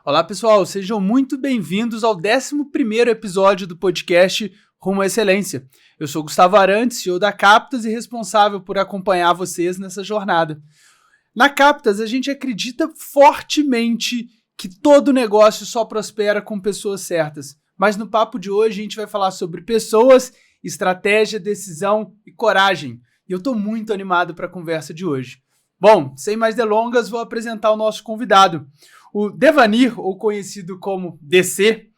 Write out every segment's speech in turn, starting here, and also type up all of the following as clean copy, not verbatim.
Olá pessoal, sejam muito bem-vindos ao 11º episódio do podcast Rumo à Excelência. Eu sou Gustavo Arantes, CEO da Captas e responsável por acompanhar vocês nessa jornada. Na Captas, a gente acredita fortemente que todo negócio só prospera com pessoas certas. Mas no papo de hoje a gente vai falar sobre pessoas, estratégia, decisão e coragem. E eu estou muito animado para a conversa de hoje. Bom, sem mais delongas, vou apresentar o nosso convidado. O Devanir, ou conhecido como DC,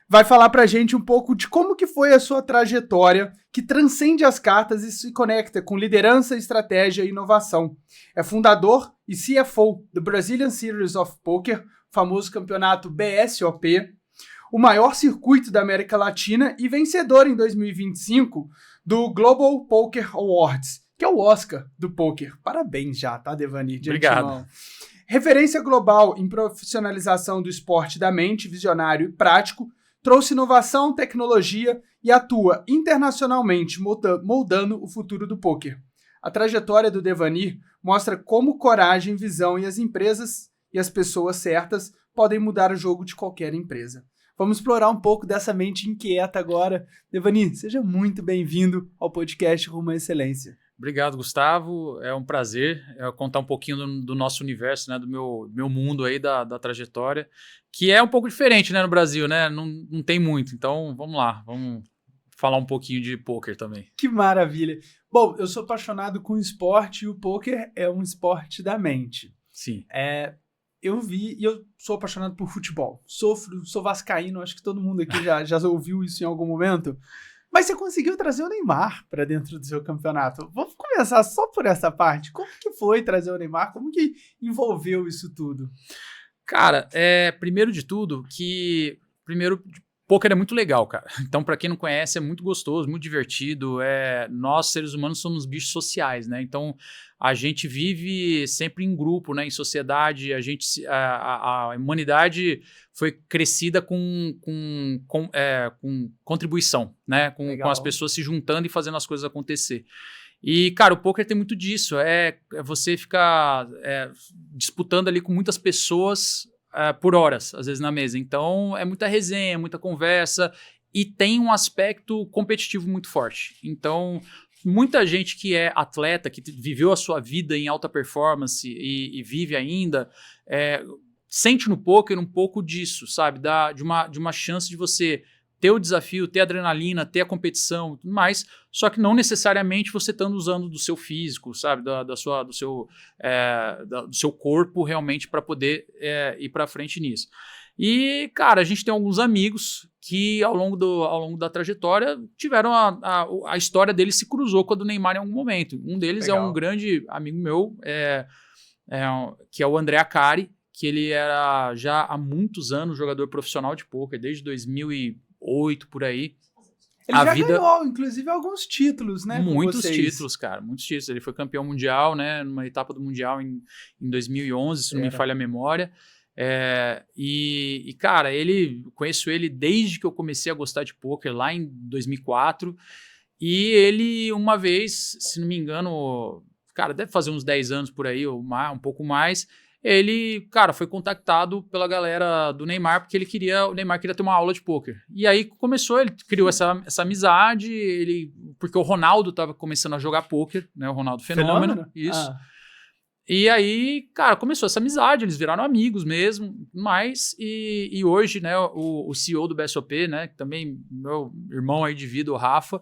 vai falar pra gente um pouco de como que foi a sua trajetória que transcende as cartas e se conecta com liderança, estratégia e inovação. É fundador e CFO do Brazilian Series of Poker, famoso campeonato BSOP, o maior circuito da América Latina e vencedor em 2025 do Global Poker Awards, que é o Oscar do poker. Parabéns já, tá, Devanir? Obrigado. Referência global em profissionalização do esporte da mente, visionário e prático, trouxe inovação, tecnologia e atua internacionalmente, moldando o futuro do poker. A trajetória do Devanir mostra como coragem, visão e as empresas e as pessoas certas podem mudar o jogo de qualquer empresa. Vamos explorar um pouco dessa mente inquieta agora. Devanir, seja muito bem-vindo ao podcast Rumo à Excelência. Obrigado, Gustavo. É um prazer contar um pouquinho do nosso universo, né, do meu mundo aí, da trajetória, que é um pouco diferente, né, no Brasil, né? Não tem muito. Então, vamos lá, vamos falar um pouquinho de poker também. Que maravilha. Bom, eu sou apaixonado com esporte e o poker é um esporte da mente. Sim. Eu sou apaixonado por futebol. Sou vascaíno, acho que todo mundo aqui já ouviu isso em algum momento. Mas você conseguiu trazer o Neymar para dentro do seu campeonato. Vamos começar só por essa parte. Como que foi trazer o Neymar? Como que envolveu isso tudo? Cara, primeiro de tudo, poker é muito legal, cara. Então, para quem não conhece, é muito gostoso, muito divertido. Nós, seres humanos, somos bichos sociais, né? Então, a gente vive sempre em grupo, né? Em sociedade. A humanidade foi crescida com contribuição, né? Com as pessoas se juntando e fazendo as coisas acontecer. E, cara, o poker tem muito disso. Você ficar disputando ali com muitas pessoas por horas, às vezes, na mesa. Então, é muita resenha, muita conversa e tem um aspecto competitivo muito forte. Então, muita gente que é atleta, que viveu a sua vida em alta performance e vive ainda, sente no poker um pouco disso, sabe? De uma chance de você ter o desafio, ter a adrenalina, ter a competição e tudo mais, só que não necessariamente você estando usando do seu físico, sabe? Do seu corpo realmente para poder ir para frente nisso. E, cara, a gente tem alguns amigos que ao longo da trajetória tiveram a história deles se cruzou com a do Neymar em algum momento. Um deles é um grande amigo meu, que é o André Acari, que ele era já há muitos anos jogador profissional de pôquer, desde 2008, por aí. Ele ganhou, inclusive, alguns títulos, né? Muitos títulos, cara, muitos títulos. Ele foi campeão mundial, né? Numa etapa do Mundial em 2011, se não me falha a memória. Cara, conheço ele desde que eu comecei a gostar de pôquer, lá em 2004. E ele, uma vez, se não me engano, cara, deve fazer uns 10 anos por aí, ou um pouco mais. Ele, cara, foi contactado pela galera do Neymar, porque o Neymar queria ter uma aula de pôquer. E aí ele criou essa amizade, porque o Ronaldo estava começando a jogar pôquer, né? O Ronaldo Fenômeno. Isso. E aí, cara, começou essa amizade, eles viraram amigos mesmo, e hoje, né, o CEO do BSOP, né, que também meu irmão aí de vida, o Rafa,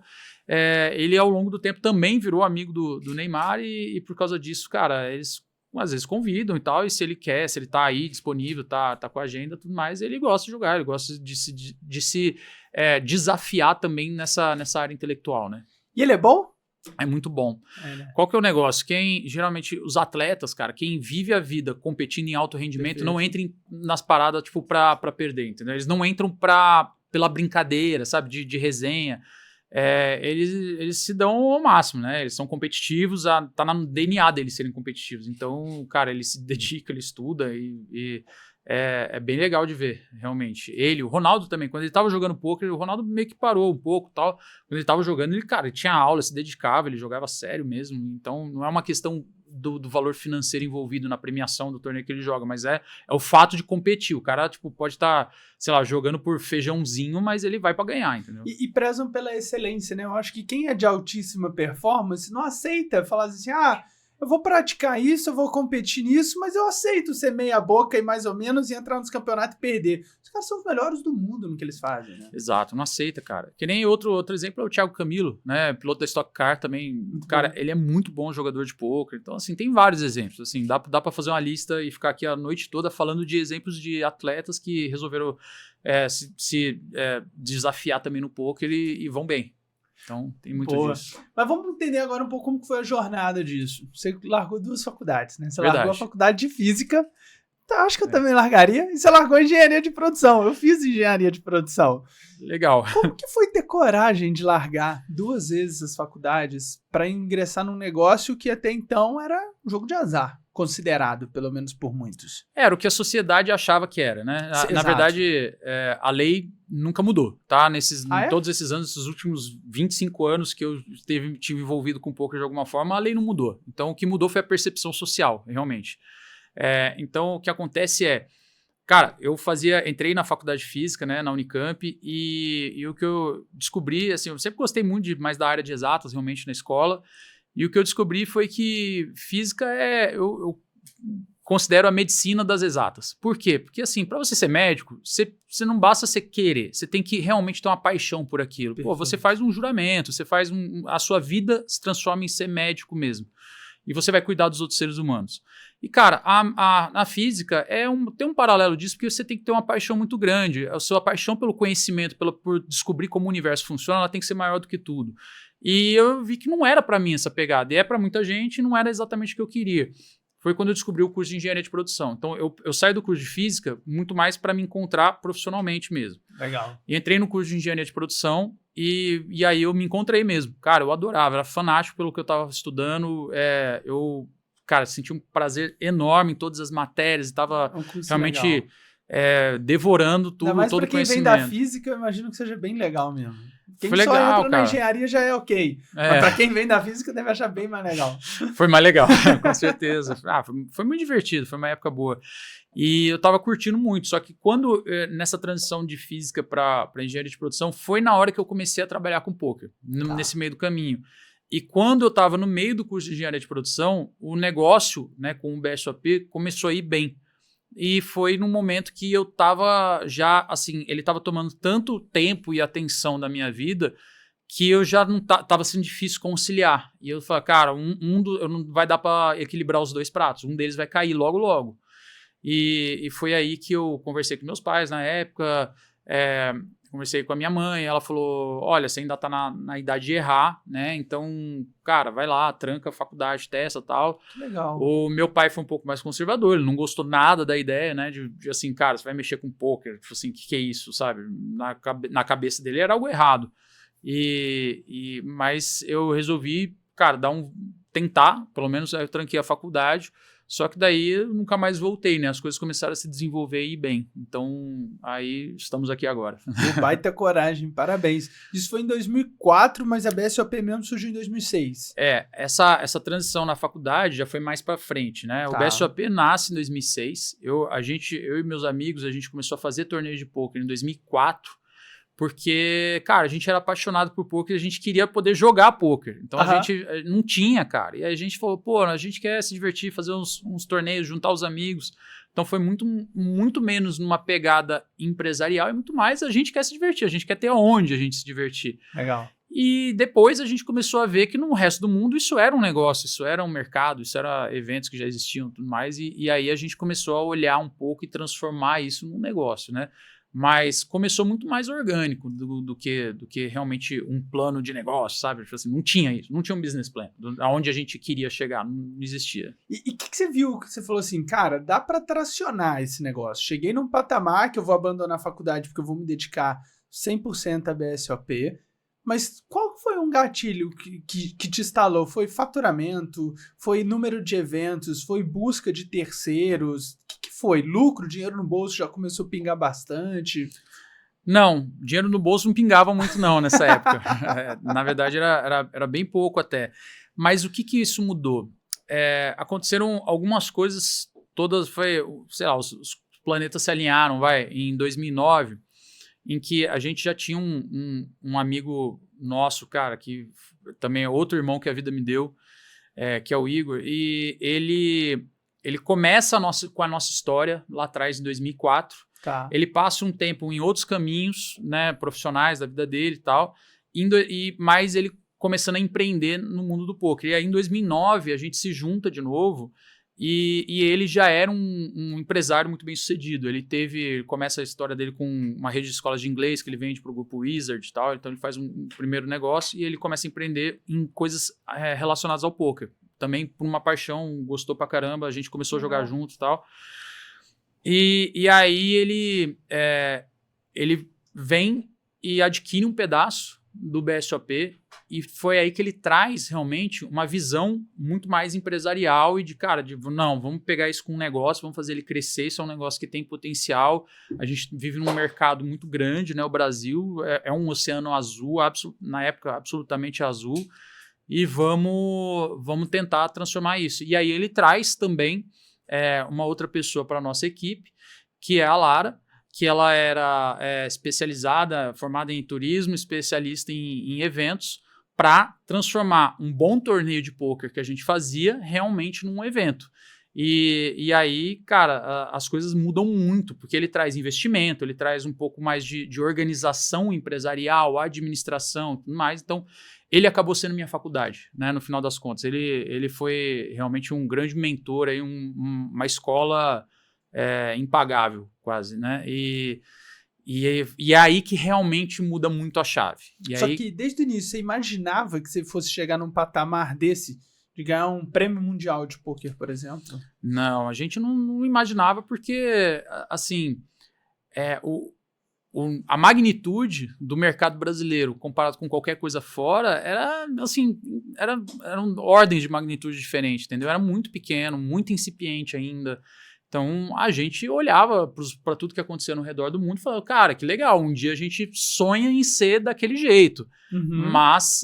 ele ao longo do tempo também virou amigo do Neymar e por causa disso, cara, eles às vezes convidam e tal, e se ele tá aí disponível, tá com a agenda e tudo mais, ele gosta de jogar, ele gosta de se desafiar também nessa área intelectual, né? E ele é bom? É muito bom. Qual que é o negócio? Geralmente, os atletas, cara, quem vive a vida competindo em alto rendimento, não entra nas paradas, tipo, pra perder, entendeu? Eles não entram pela brincadeira, sabe, de resenha. Eles se dão ao máximo, né? Eles são competitivos, tá no DNA deles serem competitivos. Então, cara, ele se dedica, ele estuda e é bem legal de ver, realmente. O Ronaldo também, quando ele tava jogando poker, o Ronaldo meio que parou um pouco e tal. Quando ele tava jogando, ele tinha aula, se dedicava, ele jogava sério mesmo. Então, não é uma questão do valor financeiro envolvido na premiação do torneio que ele joga, mas é o fato de competir. O cara tipo, pode estar, sei lá, jogando por feijãozinho, mas ele vai para ganhar, entendeu? E prezam pela excelência, né? Eu acho que quem é de altíssima performance não aceita falar assim, eu vou praticar isso, eu vou competir nisso, mas eu aceito ser meia boca e mais ou menos e entrar nos campeonatos e perder. Os caras são os melhores do mundo no que eles fazem, né? Exato, não aceita, cara. Que nem outro exemplo é o Thiago Camilo, né? Piloto da Stock Car também. Muito cara, bom. Ele é muito bom jogador de poker. Então, assim, tem vários exemplos. Assim, dá para fazer uma lista e ficar aqui a noite toda falando de exemplos de atletas que resolveram se desafiar também no poker e vão bem. Então, tem muito disso. Mas vamos entender agora um pouco como foi a jornada disso. Você largou 2 faculdades, né? Você Verdade. largou a faculdade de física. Então, acho que eu também largaria. E você largou engenharia de produção. Eu fiz engenharia de produção. Legal. Como que foi ter coragem de largar 2 vezes as faculdades para ingressar num negócio que até então era um jogo de azar? Considerado, pelo menos por muitos. Era o que a sociedade achava que era, né? Na verdade, a lei nunca mudou, tá? Todos esses anos, esses últimos 25 anos que eu tive envolvido com poker de alguma forma, a lei não mudou. Então, o que mudou foi a percepção social, realmente. Então, o que acontece cara, entrei na faculdade de física, né, na Unicamp, e o que eu descobri, assim, eu sempre gostei muito mais da área de exatas, realmente, na escola. E o que eu descobri foi que física eu considero a medicina das exatas. Por quê? Porque, assim, para você ser médico, você não basta você querer, você tem que realmente ter uma paixão por aquilo. Pô, você faz um juramento, a sua vida se transforma em ser médico mesmo. E você vai cuidar dos outros seres humanos. E, cara, a física tem um paralelo disso, porque você tem que ter uma paixão muito grande. A sua paixão pelo conhecimento, por descobrir como o universo funciona, ela tem que ser maior do que tudo. E eu vi que não era para mim essa pegada. E para muita gente, não era exatamente o que eu queria. Foi quando eu descobri o curso de engenharia de produção. Então, eu saí do curso de física muito mais para me encontrar profissionalmente mesmo. Legal. E entrei no curso de engenharia de produção e aí eu me encontrei mesmo. Cara, eu adorava, era fanático pelo que eu estava estudando. Eu, cara, senti um prazer enorme em todas as matérias. Estava realmente devorando todo o conhecimento. Mas para quem vem da física, eu imagino que seja bem legal mesmo. Quem foi legal, só entra cara. na engenharia já é ok. Mas pra quem vem da física deve achar bem mais legal. Foi mais legal, com certeza. Foi muito divertido, foi uma época boa. E eu tava curtindo muito, só que quando, nessa transição de física para engenharia de produção, foi na hora que eu comecei a trabalhar com poker, nesse meio do caminho. E quando eu tava no meio do curso de engenharia de produção, o negócio, né, com o BSOP começou a ir bem. E foi num momento que eu tava já, assim, ele tava tomando tanto tempo e atenção da minha vida que eu já não tava sendo difícil conciliar. E eu falei, cara, eu não vai dar para equilibrar os 2 pratos, um deles vai cair logo, logo. E foi aí que eu conversei com meus pais na época, conversei com a minha mãe, ela falou, olha, você ainda tá na idade de errar, né, então, cara, vai lá, tranca a faculdade, testa e tal. Que legal. O meu pai foi um pouco mais conservador, ele não gostou nada da ideia, né, de assim, cara, você vai mexer com poker, tipo assim, que é isso, sabe? Na cabeça dele era algo errado. Mas eu resolvi, cara, tentar, pelo menos eu tranquei a faculdade. Só que daí eu nunca mais voltei, né? As coisas começaram a se desenvolver e ir bem. Então, aí estamos aqui agora. Baita coragem, parabéns. Isso foi em 2004, mas a BSOP mesmo surgiu em 2006. Essa transição na faculdade já foi mais pra frente, né? O BSOP nasce em 2006. Eu e meus amigos, a gente começou a fazer torneio de poker em 2004. Porque, cara, a gente era apaixonado por poker e a gente queria poder jogar poker. Então a gente não tinha, cara. E aí a gente falou, pô, a gente quer se divertir, fazer uns torneios, juntar os amigos. Então foi muito, muito menos numa pegada empresarial e muito mais a gente quer se divertir, a gente quer ter onde a gente se divertir. Legal. E depois a gente começou a ver que no resto do mundo isso era um negócio, isso era um mercado, isso era eventos que já existiam e tudo mais. E aí a gente começou a olhar um pouco e transformar isso num negócio, né? Mas começou muito mais orgânico do que realmente um plano de negócio, sabe? Assim, não tinha isso, não tinha um business plan, aonde a gente queria chegar, não existia. E o que você viu que você falou assim, cara, dá para tracionar esse negócio? Cheguei num patamar que eu vou abandonar a faculdade porque eu vou me dedicar 100% à BSOP, mas qual foi um gatilho que te instalou? Foi faturamento? Foi número de eventos? Foi busca de terceiros? O que foi? Lucro? Dinheiro no bolso já começou a pingar bastante? Não, dinheiro no bolso não pingava muito não nessa época. Na verdade era bem pouco até. Mas o que isso mudou? aconteceram algumas coisas, todas sei lá, os planetas se alinharam, em 2009, em que a gente já tinha um amigo nosso, cara, que também é outro irmão que a vida me deu, que é o Igor, e ele começa com a nossa história lá atrás, em 2004. Tá. Ele passa um tempo em outros caminhos, né, profissionais da vida dele e tal, mas ele começando a empreender no mundo do poker. E aí, em 2009, a gente se junta de novo e ele já era um empresário muito bem sucedido. Ele começa a história dele com uma rede de escolas de inglês que ele vende para o grupo Wizard e tal. Então, ele faz um primeiro negócio e ele começa a empreender em coisas relacionadas ao poker. Também por uma paixão, gostou pra caramba, a gente começou a jogar junto e tal. E aí ele vem e adquire um pedaço do BSOP e foi aí que ele traz realmente uma visão muito mais empresarial e não, vamos pegar isso com um negócio, vamos fazer ele crescer, isso é um negócio que tem potencial, a gente vive num mercado muito grande, né? O Brasil é um oceano azul, na época absolutamente azul, e vamos tentar transformar isso. E aí ele traz também uma outra pessoa para a nossa equipe, que é a Lara, que ela era especializada, formada em turismo, especialista em eventos, para transformar um bom torneio de pôquer que a gente fazia realmente num evento. E aí, cara, as coisas mudam muito, porque ele traz investimento, ele traz um pouco mais de organização empresarial, administração e tudo mais. Então, ele acabou sendo minha faculdade, né, no final das contas. Ele foi realmente um grande mentor, aí, uma escola impagável, quase, né? E é aí que realmente muda muito a chave. Só que desde o início, você imaginava que você fosse chegar num patamar desse, de ganhar um prêmio mundial de pôquer, por exemplo? Não, a gente não imaginava porque, assim, a magnitude do mercado brasileiro comparado com qualquer coisa fora eram ordens de magnitude diferentes, entendeu? Era muito pequeno, muito incipiente ainda. Então, a gente olhava para tudo que acontecia no redor do mundo e falava, cara, que legal, um dia a gente sonha em ser daquele jeito. Uhum. Mas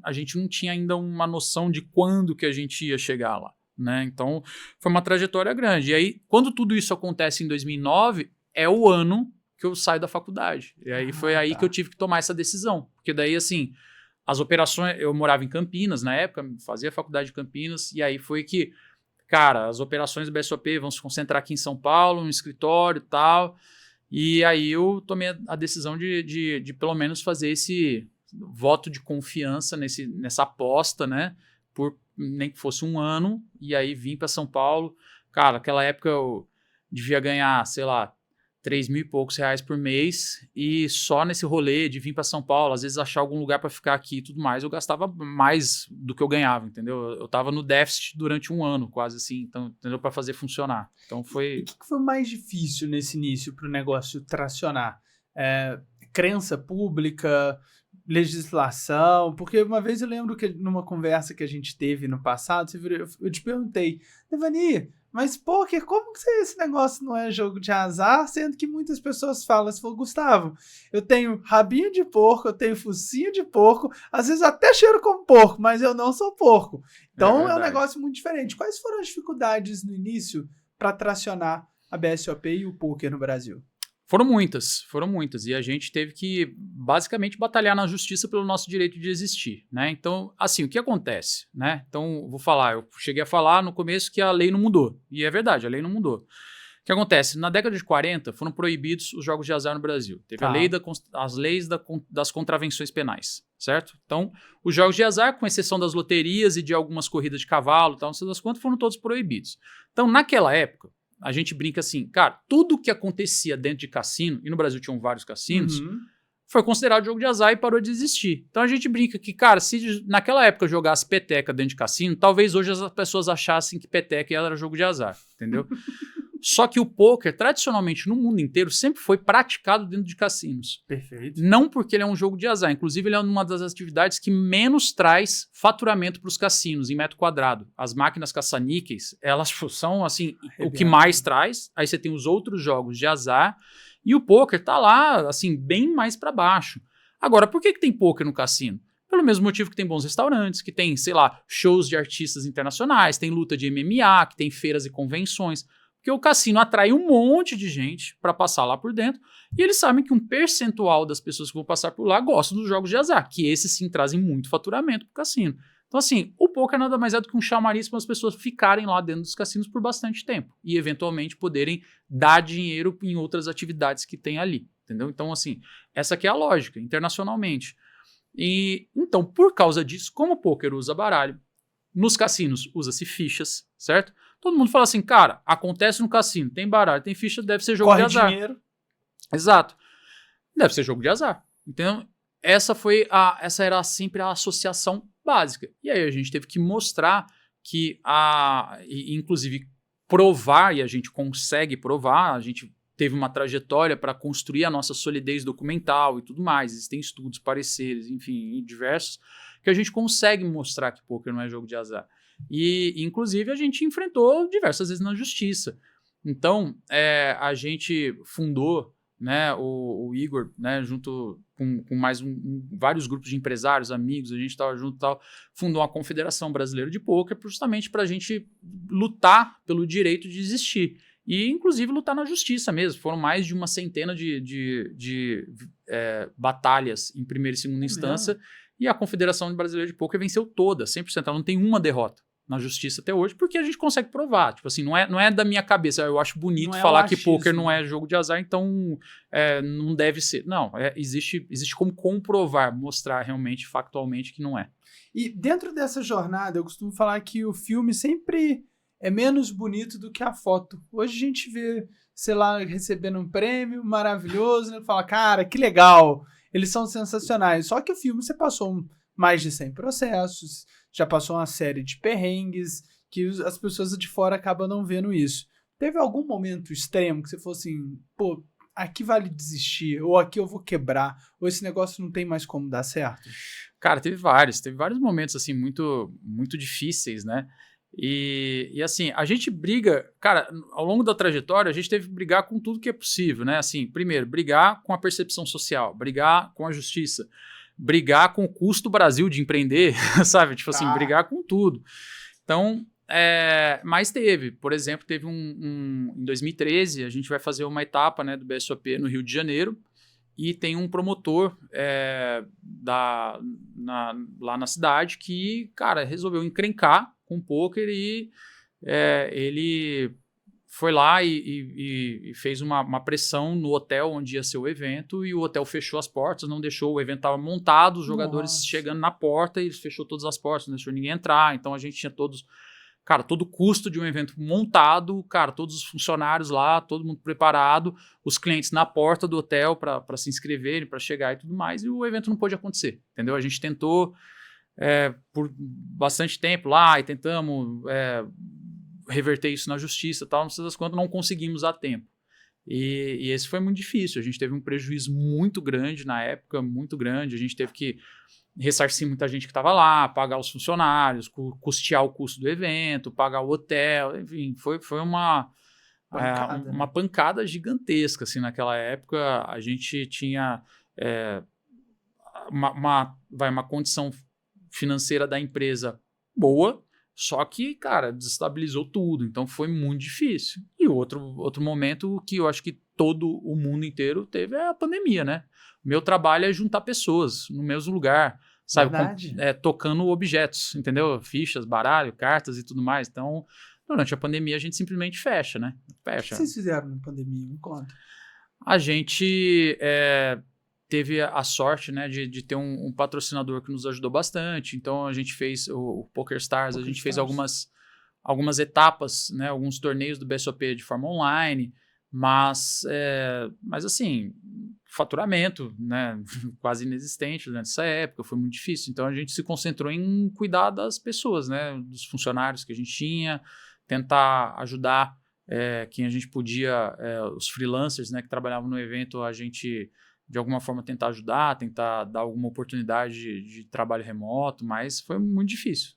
a gente não tinha ainda uma noção de quando que a gente ia chegar lá, né? Então, foi uma trajetória grande. E aí, quando tudo isso acontece em 2009, é o ano que eu saio da faculdade. E aí foi aí que eu tive que tomar essa decisão. Porque daí, assim, as operações... Eu morava em Campinas na época, fazia faculdade em Campinas, e aí foi que... Cara, as operações do BSOP vão se concentrar aqui em São Paulo, no escritório e tal. E aí eu tomei a decisão de pelo menos fazer esse voto de confiança nessa aposta, né? Por nem que fosse um ano. E aí vim para São Paulo. Cara, naquela época eu devia ganhar, sei lá, 3 mil e poucos reais por mês, e só nesse rolê de vir para São Paulo, às vezes achar algum lugar para ficar aqui e tudo mais, eu gastava mais do que eu ganhava, entendeu? Eu tava no déficit durante um ano, quase assim, então, entendeu? Para fazer funcionar. Então foi... E o que foi mais difícil nesse início para o negócio tracionar? Crença pública, legislação? Porque uma vez eu lembro que numa conversa que a gente teve no passado, eu te perguntei, Devani, mas pôquer, como que esse negócio não é jogo de azar, sendo que muitas pessoas falam, você falou, Gustavo, eu tenho rabinho de porco, eu tenho focinho de porco, às vezes até cheiro como porco, mas eu não sou porco. Então é um negócio muito diferente. Quais foram as dificuldades no início para tracionar a BSOP e o pôquer no Brasil? Foram muitas. E a gente teve que, basicamente, batalhar na justiça pelo nosso direito de existir, né? Então, assim, o que acontece, né? Então, eu cheguei a falar no começo que a lei não mudou. E é verdade, a lei não mudou. O que acontece? Na década de 40, foram proibidos os jogos de azar no Brasil. Teve as leis das contravenções penais, certo? Então, os jogos de azar, com exceção das loterias e de algumas corridas de cavalo, tal, não sei das quantas, foram todos proibidos. Então, naquela época, a gente brinca assim, cara, tudo que acontecia dentro de cassino, e no Brasil tinham vários cassinos, foi considerado jogo de azar e parou de existir. Então a gente brinca que, cara, se naquela época jogasse peteca dentro de cassino, talvez hoje as pessoas achassem que peteca era jogo de azar, entendeu? Só que o pôquer, tradicionalmente no mundo inteiro, sempre foi praticado dentro de cassinos. Perfeito. Não porque ele é um jogo de azar. Inclusive, ele é uma das atividades que menos traz faturamento para os cassinos, em metro quadrado. As máquinas caça-níqueis, elas são, assim, o que mais traz. Aí você tem os outros jogos de azar. E o pôquer tá lá, assim, bem mais para baixo. Agora, por que tem pôquer no cassino? Pelo mesmo motivo que tem bons restaurantes, que tem, sei lá, shows de artistas internacionais, tem luta de MMA, que tem feiras e convenções. Porque o cassino atrai um monte de gente para passar lá por dentro, e eles sabem que um percentual das pessoas que vão passar por lá gostam dos jogos de azar, que esses sim trazem muito faturamento para o cassino. Então, assim, o poker nada mais é do que um chamariz para as pessoas ficarem lá dentro dos cassinos por bastante tempo e, eventualmente, poderem dar dinheiro em outras atividades que tem ali, entendeu? Então, assim, essa aqui é a lógica, internacionalmente. E, então, por causa disso, como o poker usa baralho, nos cassinos usa-se fichas, certo? Todo mundo fala assim, cara, acontece no cassino, tem baralho, tem ficha, deve ser jogo de azar. Dinheiro. Exato. Deve ser jogo de azar. Então, essa era sempre a associação básica. E aí a gente teve que mostrar que inclusive provar, e a gente consegue provar, a gente teve uma trajetória para construir a nossa solidez documental e tudo mais. Existem estudos, pareceres, enfim, diversos, que a gente consegue mostrar que poker não é jogo de azar. E, inclusive, a gente enfrentou diversas vezes na justiça. Então, a gente fundou, né, o Igor, né, junto com mais vários grupos de empresários, amigos, a gente estava junto e tal, fundou a Confederação Brasileira de Pôquer justamente para a gente lutar pelo direito de existir. E, inclusive, lutar na justiça mesmo. Foram mais de uma centena de batalhas em primeira e segunda instância. E a Confederação Brasileira de Pôquer venceu todas, 100%. Ela não tem uma derrota na justiça até hoje, porque a gente consegue provar. Tipo assim, não é da minha cabeça. Eu acho bonito falar que pôquer não é jogo de azar, então não deve ser. Não, existe como comprovar, mostrar realmente, factualmente, que não é. E dentro dessa jornada, eu costumo falar que o filme sempre é menos bonito do que a foto. Hoje a gente vê, sei lá, recebendo um prêmio maravilhoso, né? Fala, cara, que legal, eles são sensacionais. Só que o filme você passou mais de 100 processos, já passou uma série de perrengues, que as pessoas de fora acabam não vendo isso. Teve algum momento extremo que você falou assim, pô, aqui vale desistir, ou aqui eu vou quebrar, ou esse negócio não tem mais como dar certo? Cara, teve vários momentos assim muito, muito difíceis, né? E assim, a gente briga, cara, ao longo da trajetória, a gente teve que brigar com tudo que é possível, né? Assim, primeiro, brigar com a percepção social, brigar com a justiça, brigar com o custo Brasil de empreender, sabe? Tipo assim, brigar com tudo. Então, mas por exemplo, teve em 2013, a gente vai fazer uma etapa, né, do BSOP no Rio de Janeiro, e tem um promotor lá na cidade que, cara, resolveu encrencar com o poker e ele foi lá e fez uma pressão no hotel onde ia ser o evento, e o hotel fechou as portas, não deixou, o evento estava montado, os jogadores chegando na porta, e fechou todas as portas, não deixou ninguém entrar, então a gente tinha todo o custo de um evento montado, cara, todos os funcionários lá, todo mundo preparado, os clientes na porta do hotel para se inscreverem, para chegar e tudo mais, e o evento não pôde acontecer, entendeu? A gente tentou por bastante tempo lá e tentamos reverter isso na justiça e tal, não sei das quantas, não conseguimos a tempo. E esse foi muito difícil, a gente teve um prejuízo muito grande na época, muito grande, a gente teve que ressarcir muita gente que estava lá, pagar os funcionários, custear o custo do evento, pagar o hotel, enfim, foi uma pancada gigantesca, assim, naquela época. A gente tinha uma condição financeira da empresa boa, só que, cara, desestabilizou tudo, então foi muito difícil. E outro momento que eu acho que todo o mundo inteiro teve é a pandemia, né? Meu trabalho é juntar pessoas no mesmo lugar, sabe? Tocando objetos, entendeu? Fichas, baralho, cartas e tudo mais. Então, durante a pandemia, a gente simplesmente fecha, né? Fecha. O que vocês fizeram na pandemia? Me conta. A gente teve a sorte, né, de ter um patrocinador que nos ajudou bastante. Então, a gente fez o PokerStars, a gente fez algumas etapas, né, alguns torneios do BSOP de forma online, mas assim, faturamento, né, quase inexistente nessa época, foi muito difícil. Então, a gente se concentrou em cuidar das pessoas, né, dos funcionários que a gente tinha, tentar ajudar quem a gente podia, os freelancers, né, que trabalhavam no evento, a gente de alguma forma tentar ajudar, tentar dar alguma oportunidade de trabalho remoto, mas foi muito difícil,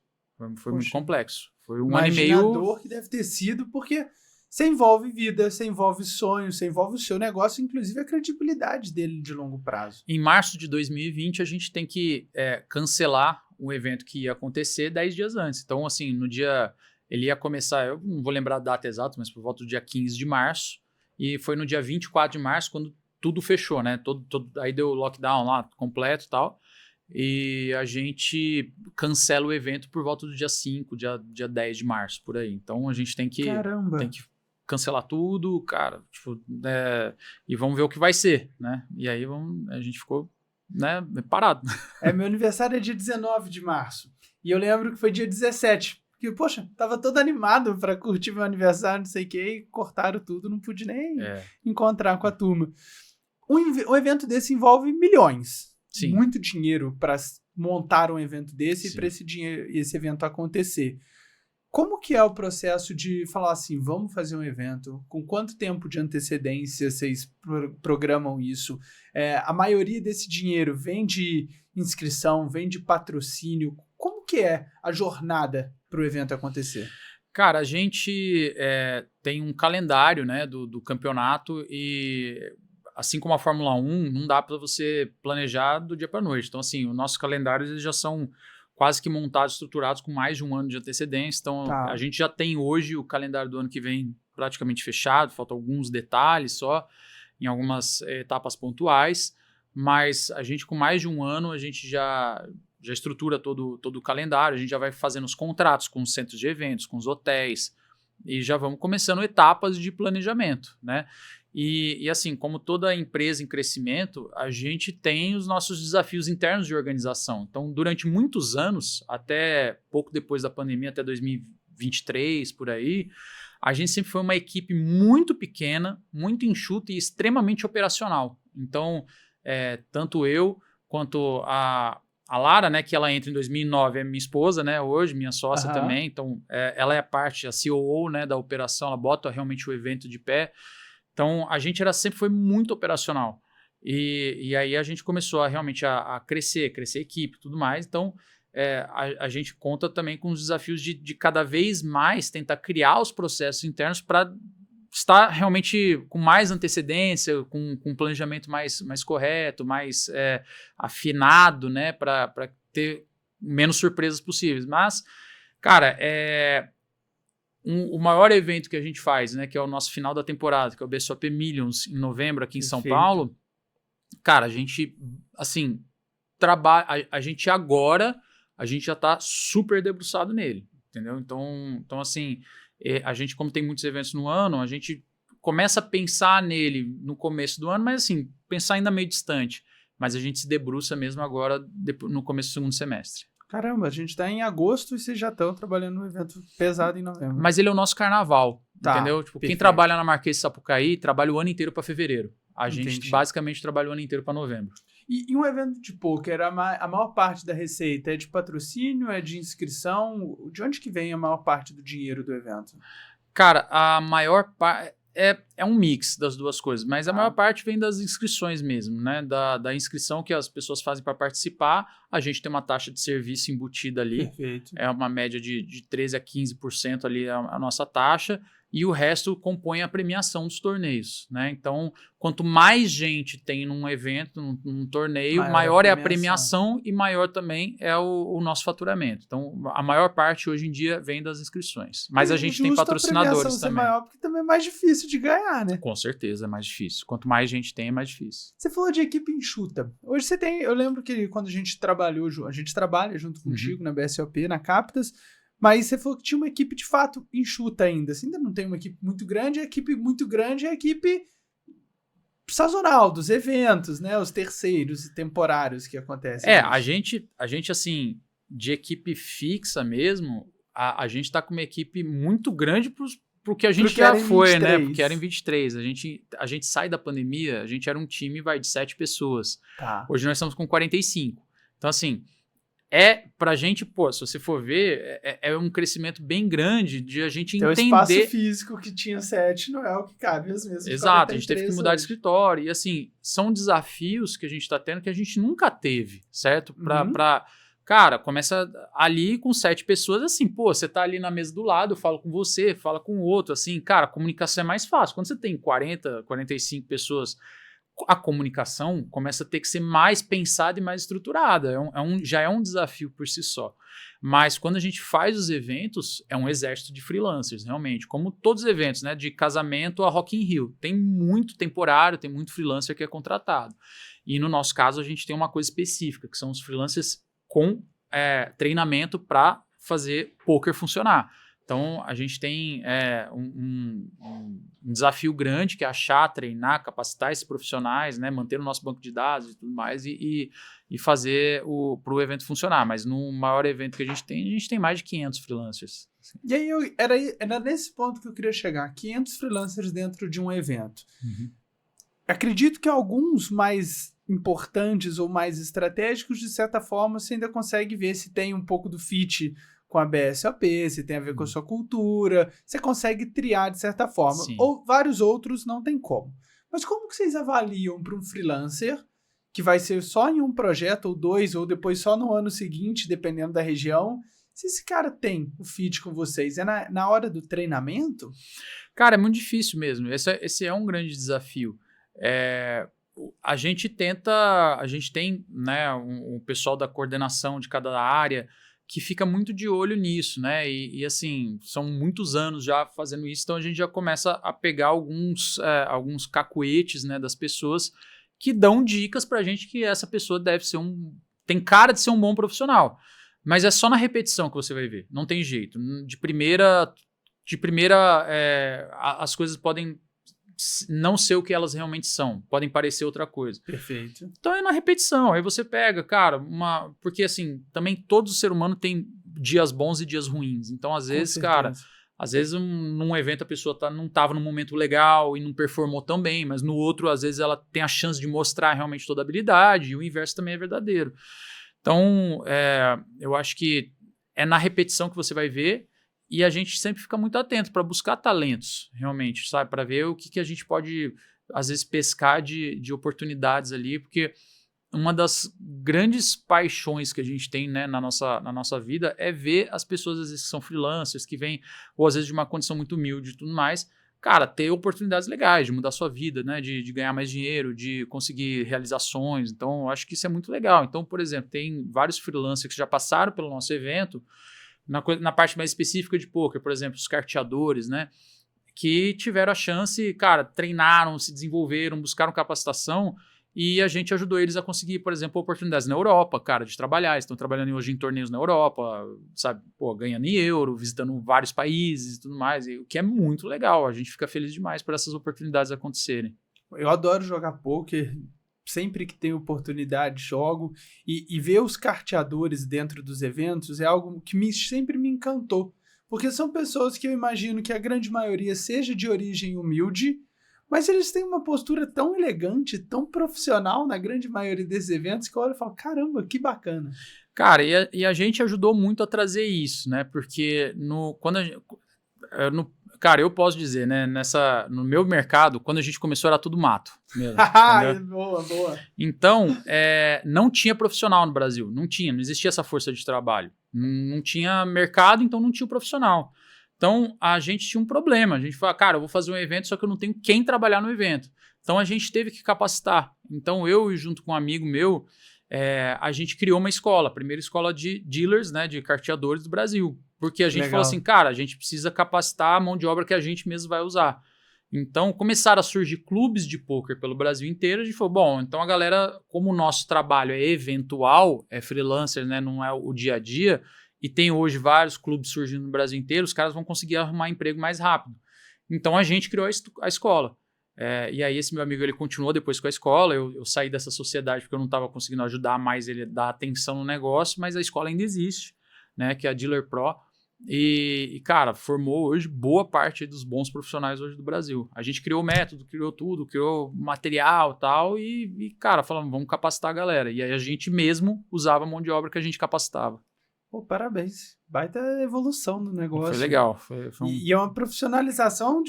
foi muito complexo. Foi um ano e meio... dor que deve ter sido, porque você envolve vida, você envolve sonhos, você envolve o seu negócio, inclusive a credibilidade dele de longo prazo. Em março de 2020, a gente tem que cancelar um evento que ia acontecer 10 dias antes. Então, assim, no dia... Ele ia começar, eu não vou lembrar a data exata, mas por volta do dia 15 de março. E foi no dia 24 de março quando tudo fechou, né? Aí deu o lockdown lá completo e tal. E a gente cancela o evento por volta do dia 5, dia 10 de março, por aí. Então, a gente tem que cancelar tudo, cara, tipo, e vamos ver o que vai ser, né? E aí a gente ficou, né, parado. Meu aniversário é dia 19 de março. E eu lembro que foi dia 17. Porque, poxa, tava todo animado pra curtir meu aniversário, não sei o que, e cortaram tudo, não pude nem encontrar com a turma. Um evento desse envolve milhões. Sim. Muito dinheiro para montar um evento desse e para esse evento acontecer. Como que é o processo de falar assim, vamos fazer um evento? Com quanto tempo de antecedência vocês programam isso? A maioria desse dinheiro vem de inscrição, vem de patrocínio. Como que é a jornada para o evento acontecer? Cara, a gente tem um calendário, né, do campeonato e assim como a Fórmula 1, não dá para você planejar do dia para noite. Então, assim, os nossos calendários eles já são quase que montados, estruturados com mais de um ano de antecedência. Então, a gente já tem hoje o calendário do ano que vem praticamente fechado, faltam alguns detalhes só, em algumas etapas pontuais, mas a gente com mais de um ano, a gente já estrutura todo o calendário, a gente já vai fazendo os contratos com os centros de eventos, com os hotéis, e já vamos começando etapas de planejamento, né? E assim, como toda empresa em crescimento, a gente tem os nossos desafios internos de organização. Então, durante muitos anos, até pouco depois da pandemia, até 2023, por aí, a gente sempre foi uma equipe muito pequena, muito enxuta e extremamente operacional. Então, tanto eu quanto a Lara, né, que ela entra em 2009, é minha esposa, né, hoje, minha sócia também. Então, ela é a COO, né, da operação, ela bota realmente o evento de pé. Então, a gente sempre foi muito operacional. E aí a gente começou realmente a crescer a equipe e tudo mais. Então, a gente conta também com os desafios de cada vez mais tentar criar os processos internos para estar realmente com mais antecedência, com um planejamento mais correto, mais afinado, né, para ter menos surpresas possíveis. Mas, cara, o maior evento que a gente faz, né, que é o nosso final da temporada, que é o BSOP Millions, em novembro, aqui em São Paulo, cara, a gente, assim, trabalha, a gente já tá super debruçado nele, entendeu? Então assim, a gente, como tem muitos eventos no ano, a gente começa a pensar nele no começo do ano, mas assim, pensar ainda meio distante, mas a gente se debruça mesmo agora, no começo do segundo semestre. Caramba, a gente tá em agosto e vocês já estão trabalhando num evento pesado em novembro. Mas ele é o nosso carnaval, entendeu? Tipo, quem trabalha na Marquês de Sapucaí trabalha o ano inteiro para fevereiro. A gente basicamente trabalha o ano inteiro para novembro. E um evento de poker, a maior parte da receita é de patrocínio, é de inscrição? De onde que vem a maior parte do dinheiro do evento? Cara, a maior parte... É um mix das duas coisas, mas a maior parte vem das inscrições mesmo, né? Da inscrição que as pessoas fazem para participar, a gente tem uma taxa de serviço embutida ali. Perfeito. É uma média de 13% a 15% ali a nossa taxa, e o resto compõe a premiação dos torneios, né? Então, quanto mais gente tem num evento, num torneio, maior é a premiação e maior também é o nosso faturamento. Então, a maior parte hoje em dia vem das inscrições. Mas a gente tem patrocinadores também. Maior, porque também é mais difícil de ganhar, né? Com certeza é mais difícil. Quanto mais gente tem, é mais difícil. Você falou de equipe enxuta. Hoje você tem... Eu lembro que quando a gente trabalhou... A gente trabalha junto contigo na BSOP, na Captas, mas você falou que tinha uma equipe de fato enxuta ainda. Você ainda não tem uma equipe muito grande. A equipe muito grande é a equipe sazonal dos eventos, né? Os terceiros e temporários que acontecem. A gente assim, de equipe fixa mesmo, a gente tá com uma equipe muito grande pro que a gente já foi, 23. Né? Porque era em 23. A gente sai da pandemia, a gente era um time de 7 pessoas. Tá. Hoje nós estamos com 45. Então, assim, pra gente, se você for ver, é um crescimento bem grande de a gente entender... Então, o espaço físico que tinha 7 não é o que cabe às vezes. Exato, a gente teve que mudar de escritório. E, assim, são desafios que a gente está tendo que a gente nunca teve, certo? Cara, começa ali com 7 pessoas, assim, pô, você tá ali na mesa do lado, eu falo com você, fala com o outro, assim, cara, a comunicação é mais fácil. Quando você tem 40, 45 pessoas, a comunicação começa a ter que ser mais pensada e mais estruturada. Já é um desafio por si só. Mas quando a gente faz os eventos, é um exército de freelancers, realmente. Como todos os eventos, né? De casamento a Rock in Rio. Tem muito temporário, tem muito freelancer que é contratado. E no nosso caso, a gente tem uma coisa específica, que são os freelancers com treinamento para fazer poker funcionar. Então, a gente tem um desafio grande, que é achar, treinar, capacitar esses profissionais, né, manter o nosso banco de dados e tudo mais, e fazer para o evento funcionar. Mas no maior evento que a gente tem mais de 500 freelancers. Assim. E aí, era nesse ponto que eu queria chegar. 500 freelancers dentro de um evento. Uhum. Acredito que alguns mais importantes ou mais estratégicos, de certa forma, você ainda consegue ver se tem um pouco do fit com a BSOP, se tem a ver com a sua cultura, você consegue triar de certa forma. Sim. Ou vários outros não tem como. Mas como que vocês avaliam para um freelancer que vai ser só em um projeto ou 2, ou depois só no ano seguinte, dependendo da região, se esse cara tem o fit com vocês? É na hora do treinamento? Cara, é muito difícil mesmo. Esse é um grande desafio. A gente tem, né, um pessoal da coordenação de cada área que fica muito de olho nisso, né? E assim, são muitos anos já fazendo isso, então a gente já começa a pegar alguns cacuetes, né, das pessoas que dão dicas pra gente que essa pessoa tem cara de ser um bom profissional. Mas é só na repetição que você vai ver, não tem jeito. De primeira as coisas podem não ser o que elas realmente são, podem parecer outra coisa. Perfeito. Então é na repetição, aí você pega, cara, porque assim, também todo ser humano tem dias bons e dias ruins, então às vezes, cara, às vezes num evento a pessoa não estava num momento legal e não performou tão bem, mas no outro às vezes ela tem a chance de mostrar realmente toda a habilidade, e o inverso também é verdadeiro. Então, eu acho que é na repetição que você vai ver. E a gente sempre fica muito atento para buscar talentos, realmente, sabe? Para ver o que a gente pode, às vezes, pescar de oportunidades ali, porque uma das grandes paixões que a gente tem, né, na nossa vida é ver as pessoas, às vezes, que são freelancers, que vêm, ou às vezes, de uma condição muito humilde e tudo mais, cara, ter oportunidades legais de mudar sua vida, né? De ganhar mais dinheiro, de conseguir realizações. Então, eu acho que isso é muito legal. Então, por exemplo, tem vários freelancers que já passaram pelo nosso evento, na parte mais específica de poker, por exemplo, os carteadores, né, que tiveram a chance, cara, treinaram, se desenvolveram, buscaram capacitação e a gente ajudou eles a conseguir, por exemplo, oportunidades na Europa, cara, de trabalhar. Estão trabalhando hoje em torneios na Europa, sabe, ganhando em euro, visitando vários países e tudo mais, o que é muito legal. A gente fica feliz demais por essas oportunidades acontecerem. Eu adoro jogar poker. Sempre que tenho oportunidade, jogo. E ver os carteadores dentro dos eventos é algo que sempre me encantou. Porque são pessoas que eu imagino que a grande maioria seja de origem humilde, mas eles têm uma postura tão elegante, tão profissional na grande maioria desses eventos, que eu olho e falo, caramba, que bacana. Cara, e a gente ajudou muito a trazer isso, né? Porque cara, eu posso dizer, né, no meu mercado, quando a gente começou era tudo mato mesmo. Boa. Então, não tinha profissional no Brasil, não existia essa força de trabalho. Não tinha mercado, então não tinha o profissional. Então, a gente tinha um problema. A gente falou, cara, eu vou fazer um evento, só que eu não tenho quem trabalhar no evento. Então, a gente teve que capacitar. Então, eu, junto com um amigo meu, a gente criou uma escola, a primeira escola de dealers, né, de carteadores do Brasil. Porque a gente falou assim, cara, a gente precisa capacitar a mão de obra que a gente mesmo vai usar. Então, começaram a surgir clubes de poker pelo Brasil inteiro. A gente falou, bom, então a galera, como o nosso trabalho é eventual, é freelancer, né, não é o dia a dia, e tem hoje vários clubes surgindo no Brasil inteiro, os caras vão conseguir arrumar emprego mais rápido. Então, a gente criou a escola. E aí, esse meu amigo, ele continuou depois com a escola. Eu saí dessa sociedade porque eu não estava conseguindo ajudar mais ele a dar atenção no negócio, mas a escola ainda existe, né, que é a Dealer Pro. E, cara, formou hoje boa parte dos bons profissionais hoje do Brasil. A gente criou o método, criou tudo, criou material e tal, e, cara, falamos, vamos capacitar a galera. E aí a gente mesmo usava a mão de obra que a gente capacitava. Pô, parabéns. Baita evolução no negócio. Foi legal. E é uma profissionalização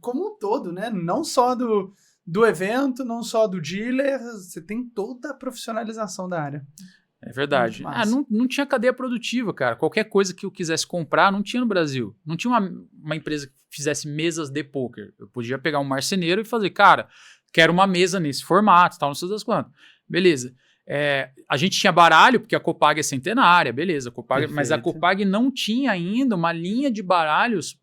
como um todo, né? Não só do evento, não só do dealer, você tem toda a profissionalização da área. É verdade. Não tinha cadeia produtiva, cara. Qualquer coisa que eu quisesse comprar, não tinha no Brasil. Não tinha uma empresa que fizesse mesas de pôquer. Eu podia pegar um marceneiro e fazer, cara, quero uma mesa nesse formato, tal, não sei das quantas. Beleza. A gente tinha baralho, porque a Copag é centenária, beleza. Mas a Copag não tinha ainda uma linha de baralhos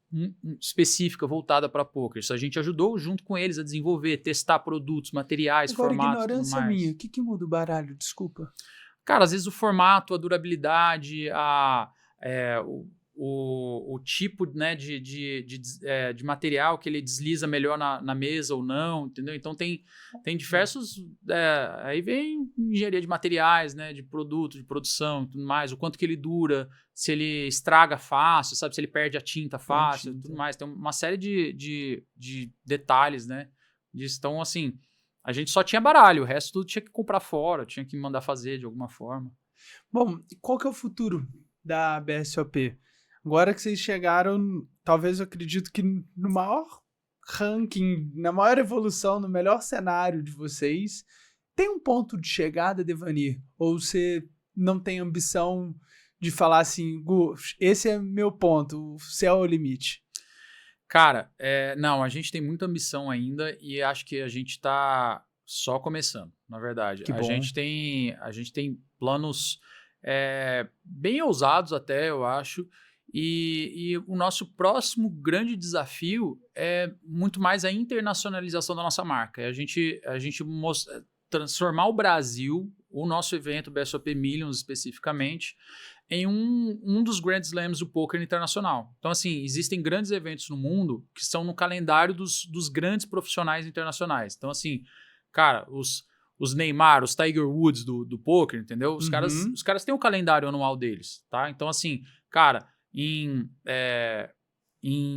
específica voltada para pôquer. Isso a gente ajudou junto com eles a desenvolver, testar produtos, materiais, agora, formatos. Ignorância minha, o que muda o baralho? Desculpa. Cara, às vezes o formato, a durabilidade, o tipo, né, de material que ele desliza melhor na mesa ou não, entendeu? Então tem diversos... aí vem engenharia de materiais, né, de produto, de produção e tudo mais, o quanto que ele dura, se ele estraga fácil, sabe? Se ele perde a tinta fácil e tudo mais. Tem uma série de detalhes, né? Então, assim... A gente só tinha baralho, o resto tudo tinha que comprar fora, tinha que mandar fazer de alguma forma. Bom, e qual que é o futuro da BSOP? Agora que vocês chegaram, talvez eu acredito que no maior ranking, na maior evolução, no melhor cenário de vocês, tem um ponto de chegada, Devanir? Ou você não tem ambição de falar assim, Gu, esse é meu ponto, o céu é o limite? Cara, não, a gente tem muita ambição ainda e acho que a gente está só começando, na verdade. Que bom. A gente tem planos bem ousados até, eu acho, e o nosso próximo grande desafio é muito mais a internacionalização da nossa marca. A gente transformar o Brasil, o nosso evento, BSOP Millions especificamente, em um dos Grand Slams do poker internacional. Então, assim, existem grandes eventos no mundo que estão no calendário dos grandes profissionais internacionais. Então, assim, cara, os Neymar, os Tiger Woods do poker, entendeu? Os caras têm o calendário anual deles, tá? Então, assim, cara, em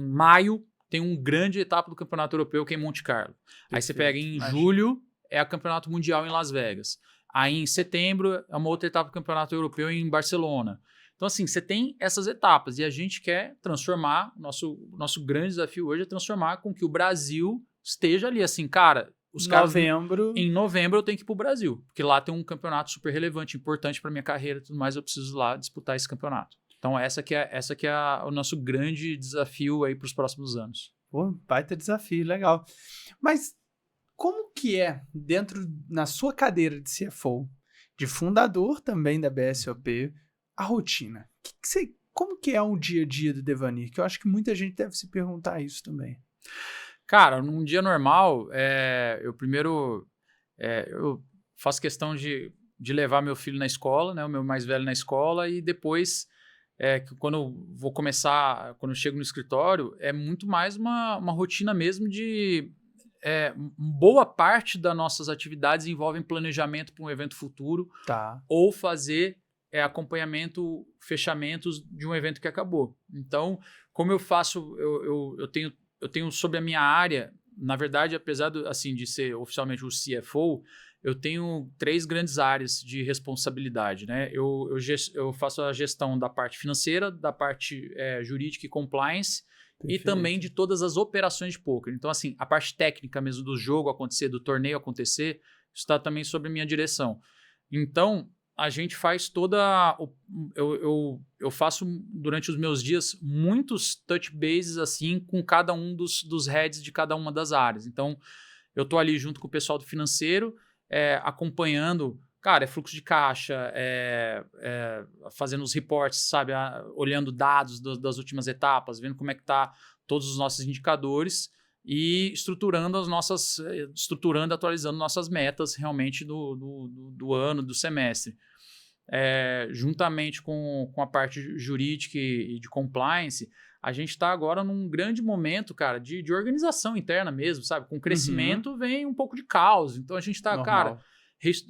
maio tem um grande etapa do Campeonato Europeu que é em Monte Carlo. Perfeito. Aí você pega em julho, é o Campeonato Mundial em Las Vegas. Aí em setembro é uma outra etapa do Campeonato Europeu em Barcelona. Então, assim, você tem essas etapas e a gente quer transformar, nosso grande desafio hoje é transformar com que o Brasil esteja ali, assim, cara, em novembro eu tenho que ir pro Brasil, porque lá tem um campeonato super relevante, importante para minha carreira e tudo mais, eu preciso lá disputar esse campeonato. Então, essa que é o nosso grande desafio aí para os próximos anos. Pô, baita desafio, legal. Mas como que é, na sua cadeira de CFO, de fundador também da BSOP, a rotina? Como que é um dia a dia do Devanir? Que eu acho que muita gente deve se perguntar isso também. Cara, num dia normal, eu primeiro eu faço questão de levar meu filho na escola, né, o meu mais velho na escola, e depois, quando eu chego no escritório, é muito mais uma rotina mesmo de... boa parte das nossas atividades envolvem planejamento para um evento futuro, ou fazer acompanhamento, fechamentos de um evento que acabou. Então, como eu faço, eu tenho sobre a minha área, na verdade, apesar de ser oficialmente o CFO, eu tenho 3 grandes áreas de responsabilidade, né? Eu faço a gestão da parte financeira, da parte jurídica e compliance, perfeito, e também de todas as operações de poker. Então, assim, a parte técnica mesmo do jogo acontecer, do torneio acontecer, está também sob a minha direção. Então, a gente faz eu faço durante os meus dias muitos touch bases assim com cada um dos heads de cada uma das áreas. Então, eu tô ali junto com o pessoal do financeiro, acompanhando, cara, fluxo de caixa, fazendo os reports, sabe, olhando dados das últimas etapas, vendo como é que tá todos os nossos indicadores e estruturando e atualizando nossas metas realmente do ano, do semestre. Juntamente com a parte jurídica e de compliance, a gente está agora num grande momento, cara, de organização interna mesmo, sabe? Com crescimento vem um pouco de caos. Então a gente está, cara,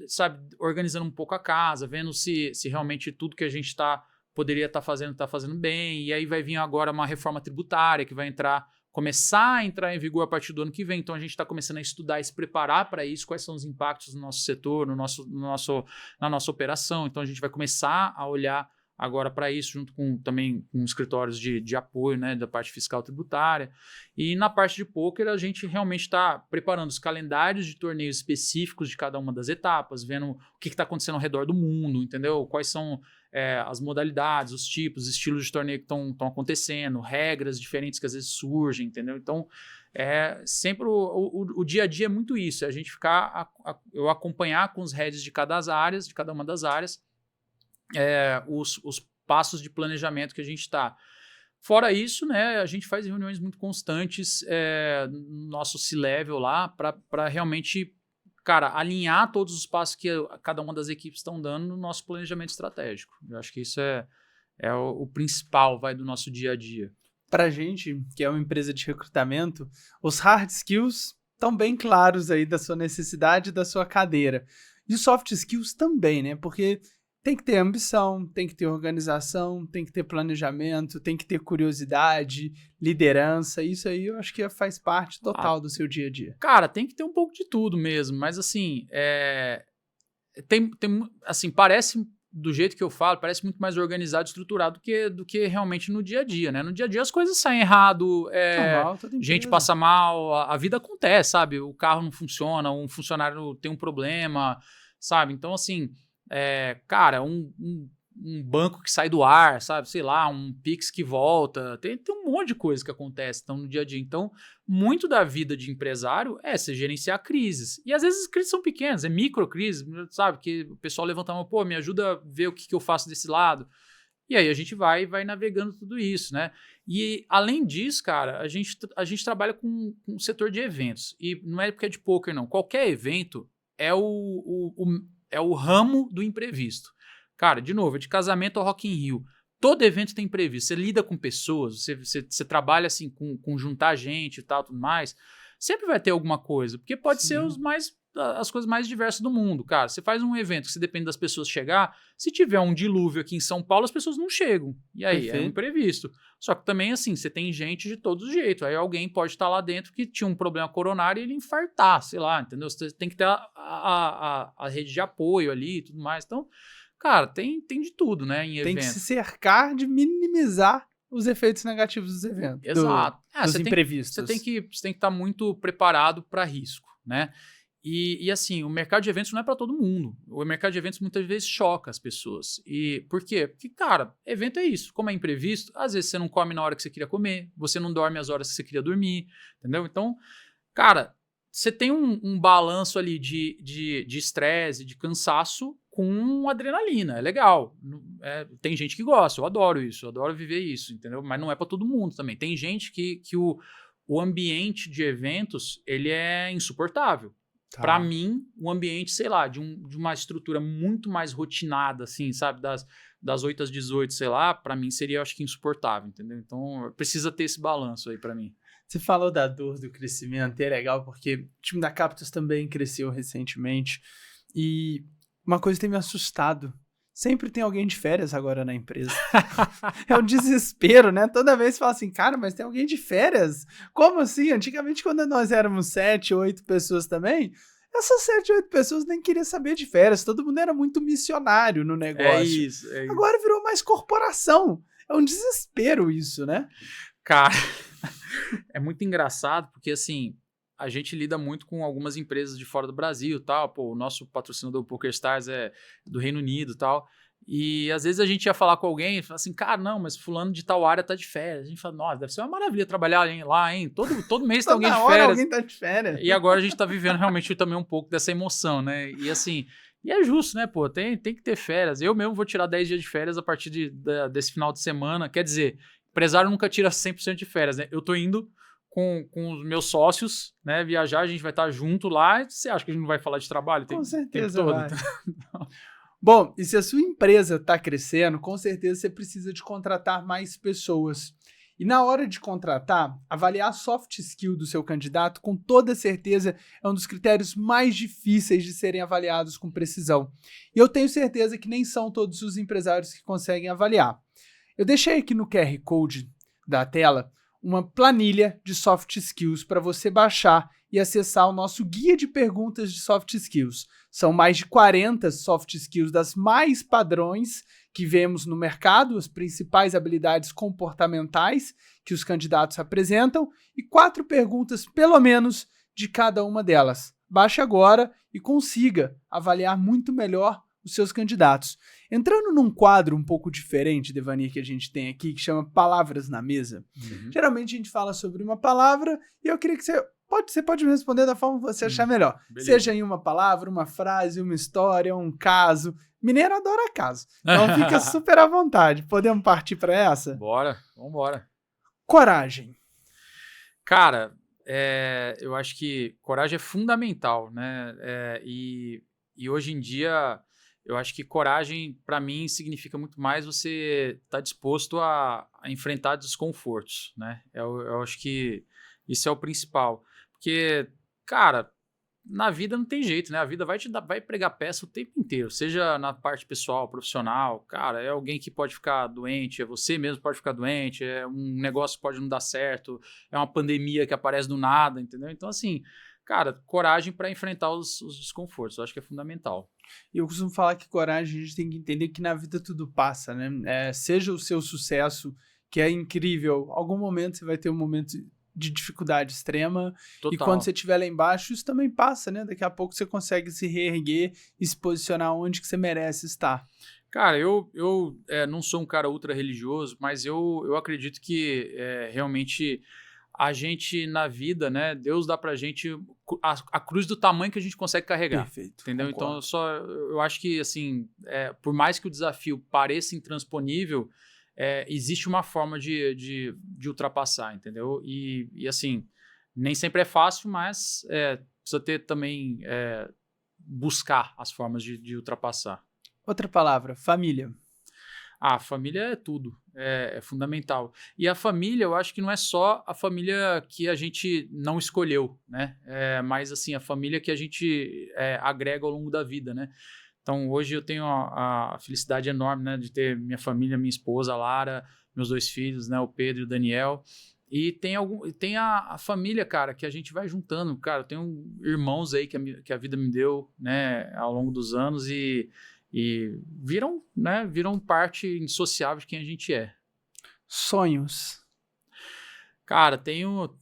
sabe, organizando um pouco a casa, vendo se realmente tudo que a gente poderia estar fazendo bem. E aí vai vir agora uma reforma tributária que vai começar a entrar em vigor a partir do ano que vem. Então, a gente está começando a estudar e se preparar para isso, quais são os impactos no nosso setor, na nossa operação. Então, a gente vai começar a olhar agora para isso, junto com também com escritórios de apoio, né, da parte fiscal tributária. E na parte de pôquer, a gente realmente está preparando os calendários de torneios específicos de cada uma das etapas, vendo o que está acontecendo ao redor do mundo, entendeu? Quais são as modalidades, os tipos, os estilos de torneio que estão acontecendo, regras diferentes que às vezes surgem, entendeu? Então, sempre o dia a dia é muito isso, é a gente ficar, eu acompanhar com os heads de cada uma das áreas, os passos de planejamento que a gente está. Fora isso, né, a gente faz reuniões muito constantes no nosso C-Level lá para realmente, cara, alinhar todos os passos que cada uma das equipes estão dando no nosso planejamento estratégico. Eu acho que isso é o principal, do nosso dia a dia. Pra gente, que é uma empresa de recrutamento, os hard skills estão bem claros aí da sua necessidade e da sua cadeira. E os soft skills também, né? Porque tem que ter ambição, tem que ter organização, tem que ter planejamento, tem que ter curiosidade, liderança. Isso aí eu acho que faz parte total do seu dia a dia. Cara, tem que ter um pouco de tudo mesmo, mas assim, assim, parece, do jeito que eu falo, parece muito mais organizado e estruturado do que realmente no dia a dia, né? No dia a dia as coisas saem errado, Normal, gente passa mal, a vida acontece, sabe? O carro não funciona, um funcionário tem um problema, sabe? Então, assim, cara, um banco que sai do ar, sabe? Sei lá, um Pix que volta. Tem um monte de coisa que acontece no dia a dia. Então, muito da vida de empresário é você gerenciar crises. E às vezes as crises são pequenas, microcrises, sabe? Que o pessoal levanta a mão, pô, me ajuda a ver o que eu faço desse lado. E aí a gente vai navegando tudo isso, né? E além disso, cara, a gente trabalha com o setor de eventos. E não é porque é de poker, não. Qualquer evento é o ramo do imprevisto. Cara, de novo, de casamento ao Rock in Rio. Todo evento tem imprevisto. Você lida com pessoas, você trabalha assim com juntar gente e tal, tudo mais. Sempre vai ter alguma coisa, porque pode ser as coisas mais diversas do mundo, cara. Você faz um evento que você depende das pessoas chegar, se tiver um dilúvio aqui em São Paulo, as pessoas não chegam. E aí é um imprevisto. Só que também, assim, você tem gente de todos os jeitos. Aí alguém pode estar lá dentro que tinha um problema coronário e ele infartar, sei lá, entendeu? Você tem que ter a rede de apoio ali e tudo mais. Então, cara, tem de tudo, né, em evento. Tem que se cercar de minimizar os efeitos negativos dos eventos. Exato. Dos imprevistos. Você tem que estar muito preparado para risco, né? E assim, o mercado de eventos não é para todo mundo. O mercado de eventos muitas vezes choca as pessoas. E por quê? Porque, cara, evento é isso. Como é imprevisto, às vezes você não come na hora que você queria comer, você não dorme as horas que você queria dormir, entendeu? Então, cara, você tem um balanço ali de estresse, de cansaço com adrenalina. É legal. Tem gente que gosta, eu adoro isso, eu adoro viver isso, entendeu? Mas não é para todo mundo também. Tem gente que o ambiente de eventos, ele é insuportável. Tá. Para mim, o ambiente, sei lá, de uma estrutura muito mais rotinada, assim, sabe? Das 8 às 18, sei lá, para mim seria, eu acho que, insuportável, entendeu? Então, precisa ter esse balanço aí para mim. Você falou da dor do crescimento, e é legal porque o time da Captus também cresceu recentemente. E uma coisa tem me assustado. Sempre tem alguém de férias agora na empresa. É um desespero, né? Toda vez você fala assim, cara, mas tem alguém de férias? Como assim? Antigamente, quando nós éramos 7, 8 pessoas também, essas 7, 8 pessoas nem queriam saber de férias. Todo mundo era muito missionário no negócio. É isso. Agora virou mais corporação. É um desespero isso, né? Cara, é muito engraçado porque, assim, a gente lida muito com algumas empresas de fora do Brasil e tal. Pô, o nosso patrocinador PokerStars é do Reino Unido e tal. E às vezes a gente ia falar com alguém e fala assim, cara, não, mas fulano de tal área tá de férias. A gente fala, nossa, deve ser uma maravilha trabalhar lá, hein? Todo mês tem alguém de férias. Alguém tá de férias. E agora a gente tá vivendo realmente também um pouco dessa emoção, né? E assim, e é justo, né, pô? Tem que ter férias. Eu mesmo vou tirar 10 dias de férias a partir desse final de semana. Quer dizer, empresário nunca tira 100% de férias, né? Eu tô indo com os meus sócios, né, viajar, a gente vai estar junto lá. Você acha que a gente não vai falar de trabalho? Com certeza vai. Então... Bom, e se a sua empresa está crescendo, com certeza você precisa de contratar mais pessoas. E na hora de contratar, avaliar a soft skill do seu candidato, com toda certeza, é um dos critérios mais difíceis de serem avaliados com precisão. E eu tenho certeza que nem são todos os empresários que conseguem avaliar. Eu deixei aqui no QR Code da tela uma planilha de soft skills para você baixar e acessar o nosso guia de perguntas de soft skills. São mais de 40 soft skills das mais padrões que vemos no mercado, as principais habilidades comportamentais que os candidatos apresentam e 4 perguntas, pelo menos, de cada uma delas. Baixe agora e consiga avaliar muito melhor os seus candidatos. Entrando num quadro um pouco diferente, Devanir, que a gente tem aqui, que chama Palavras na Mesa. Geralmente a gente fala sobre uma palavra e eu queria que você pode me responder da forma que você achar melhor. Beleza. Seja em uma palavra, uma frase, uma história, um caso. Mineiro adora caso. Então fica super à vontade. Podemos partir para essa? Bora, vambora. Coragem. Cara, eu acho que coragem é fundamental, né? E hoje em dia, eu acho que coragem, para mim, significa muito mais você estar disposto a enfrentar desconfortos, né? Eu acho que isso é o principal. Porque, cara, na vida não tem jeito, né? A vida vai pregar peça o tempo inteiro, seja na parte pessoal, profissional. Cara, é alguém que pode ficar doente, é você mesmo que pode ficar doente, é um negócio que pode não dar certo, é uma pandemia que aparece do nada, entendeu? Então, assim, cara, coragem para enfrentar os desconfortos, eu acho que é fundamental. E eu costumo falar que coragem, a gente tem que entender que na vida tudo passa, né? Seja o seu sucesso, que é incrível, algum momento você vai ter um momento de dificuldade extrema. Total. E quando você estiver lá embaixo, isso também passa, né? Daqui a pouco você consegue se reerguer e se posicionar onde que você merece estar. Cara, eu não sou um cara ultra religioso, mas eu acredito que realmente a gente na vida, né? Deus dá pra gente a cruz do tamanho que a gente consegue carregar. Perfeito. Entendeu? Concordo. Então eu acho que assim, por mais que o desafio pareça intransponível, existe uma forma de ultrapassar, entendeu? E assim, nem sempre é fácil, mas precisa ter também buscar as formas de ultrapassar. Outra palavra, família. A família é tudo, é fundamental. E a família, eu acho que não é só a família que a gente não escolheu, né? Mas assim, a família que a gente agrega ao longo da vida, né? Então, hoje eu tenho a felicidade enorme, né, de ter minha família, minha esposa, a Lara, meus 2 filhos, né, o Pedro e o Daniel. E tem a família, cara, que a gente vai juntando. Cara, eu tenho irmãos aí que a vida me deu, né, ao longo dos anos e viram parte indissociável de quem a gente é. Sonhos. Cara, tenho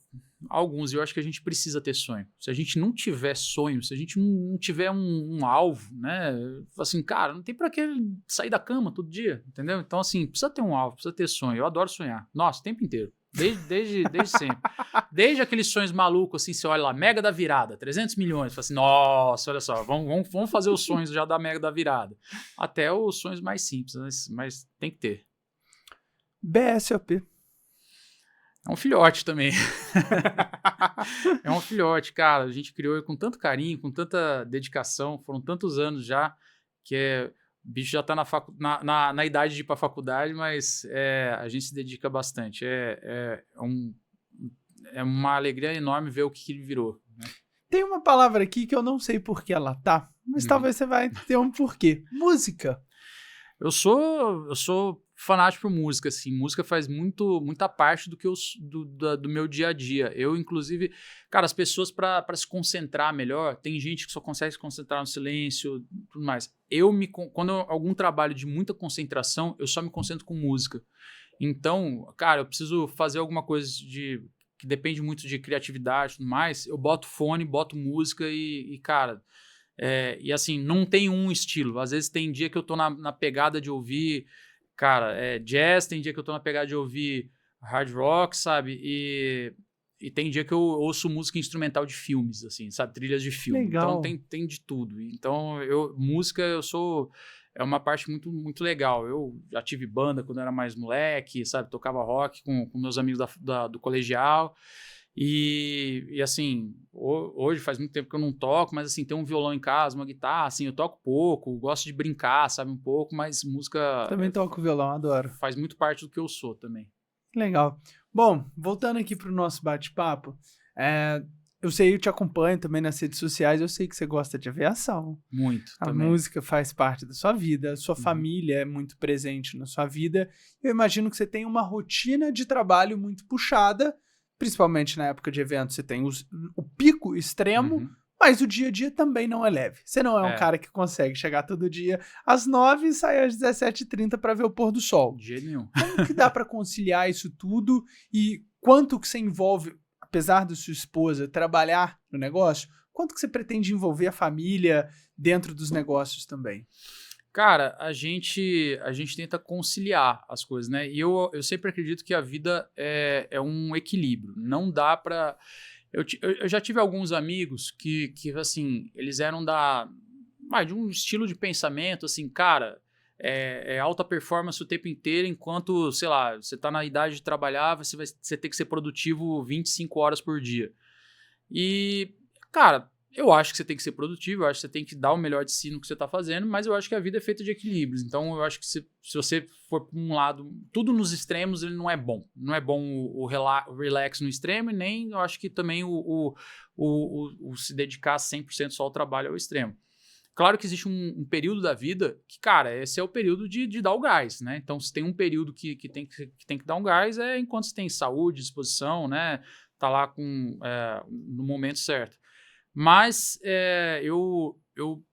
alguns, e eu acho que a gente precisa ter sonho. Se a gente não tiver sonho, se a gente não tiver um alvo, né? Assim, cara, não tem pra que sair da cama todo dia, entendeu? Então, assim, precisa ter um alvo, precisa ter sonho. Eu adoro sonhar. Nossa, o tempo inteiro. Desde sempre. Desde aqueles sonhos malucos, assim, você olha lá, Mega da Virada, 300 milhões. Você fala assim, nossa, olha só, vamos fazer os sonhos já da Mega da Virada. Até os sonhos mais simples, mas tem que ter. BSOP. É um filhote também. É um filhote, cara. A gente criou com tanto carinho, com tanta dedicação. Foram tantos anos já que o bicho já está na idade de ir para a faculdade, mas a gente se dedica bastante. É uma alegria enorme ver o que ele virou. Né? Tem uma palavra aqui que eu não sei por que ela tá, mas talvez você vai ter um porquê. Música. Eu sou fanático por música, assim. Música faz muita parte do meu dia a dia. Eu, inclusive, cara, as pessoas para se concentrar melhor, tem gente que só consegue se concentrar no silêncio, tudo mais. Quando algum trabalho de muita concentração, eu só me concentro com música. Então, cara, eu preciso fazer alguma coisa que depende muito de criatividade e tudo mais, eu boto fone, boto música e cara... e assim, não tem um estilo. Às vezes tem dia que eu tô na pegada de ouvir, cara, jazz, tem dia que eu tô na pegada de ouvir hard rock, sabe? E tem dia que eu ouço música instrumental de filmes, assim, sabe? Trilhas de filme. Legal. Então tem de tudo. Então, música, é uma parte muito, muito legal. Eu já tive banda quando eu era mais moleque, sabe? Tocava rock com meus amigos do colegial. E assim, hoje faz muito tempo que eu não toco, mas assim, tem um violão em casa, uma guitarra, assim, eu toco pouco, gosto de brincar, sabe, um pouco, mas música... Também toco violão, adoro. Faz muito parte do que eu sou também. Legal. Bom, voltando aqui pro nosso bate-papo, Eu sei, eu te acompanho também nas redes sociais, eu sei que você gosta de aviação. Muito. A também. música faz parte da sua vida, a sua família é muito presente na sua vida. Eu imagino que você tem uma rotina de trabalho muito puxada, principalmente na época de eventos, você tem o pico extremo, mas o dia a dia também não é leve. Você não é um cara que consegue chegar todo dia às 9 e sair às 17h30 para ver o pôr do sol. De jeito nenhum. Como que dá para conciliar isso tudo e quanto que você envolve, apesar da sua esposa trabalhar no negócio, quanto que você pretende envolver a família dentro dos negócios também? Cara, a gente tenta conciliar as coisas, né? E eu sempre acredito que a vida é um equilíbrio. Não dá pra... Eu já tive alguns amigos que assim, eles eram de um estilo de pensamento, assim, cara, alta performance o tempo inteiro, enquanto, sei lá, você tá na idade de trabalhar, você tem que ser produtivo 25 horas por dia. E, cara, eu acho que você tem que ser produtivo, eu acho que você tem que dar o melhor de si no que você está fazendo, mas eu acho que a vida é feita de equilíbrios. Então, eu acho que se você for para um lado, tudo nos extremos, ele não é bom. Não é bom o relax no extremo, e nem eu acho que também o se dedicar 100% só ao trabalho ao extremo. Claro que existe um período da vida que, cara, esse é o período de dar o gás, né? Então, se tem um período que tem que dar um gás, é enquanto você tem saúde, disposição, né? Tá lá no momento certo. Mas eu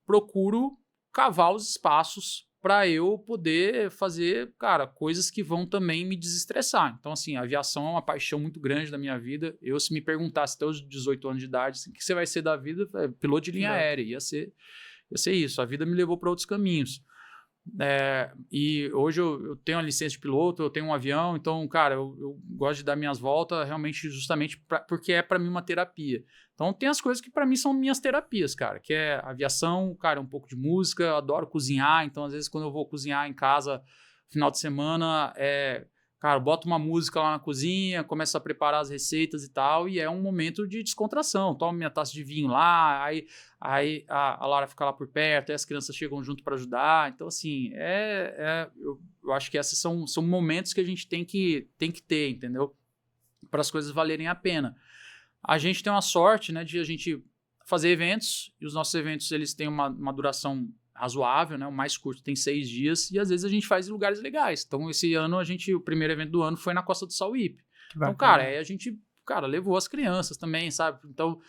procuro cavar os espaços para eu poder fazer, cara, coisas que vão também me desestressar. Então, assim, a aviação é uma paixão muito grande da minha vida. Se me perguntasse até os 18 anos de idade, assim, o que você vai ser da vida? Piloto de linha aérea. Ia ser isso. A vida me levou para outros caminhos. E hoje eu tenho a licença de piloto, eu tenho um avião, então, cara, eu gosto de dar minhas voltas realmente justamente porque é para mim uma terapia. Então, tem as coisas que para mim são minhas terapias, cara, que é aviação, cara, um pouco de música, eu adoro cozinhar, então, às vezes, quando eu vou cozinhar em casa, final de semana, cara, eu boto uma música lá na cozinha, começo a preparar as receitas e tal, e é um momento de descontração. Tomo minha taça de vinho lá, aí a Lara fica lá por perto, aí as crianças chegam junto para ajudar. Então, assim, eu acho que esses são momentos que a gente tem que ter, entendeu? Para as coisas valerem a pena. A gente tem uma sorte, né, de a gente fazer eventos, e os nossos eventos eles têm uma duração razoável, né? O mais curto tem 6 dias, e às vezes a gente faz em lugares legais. Então, esse ano, o primeiro evento do ano foi na Costa do Sauípe. Então, cara, a gente, levou as crianças também, sabe? Então,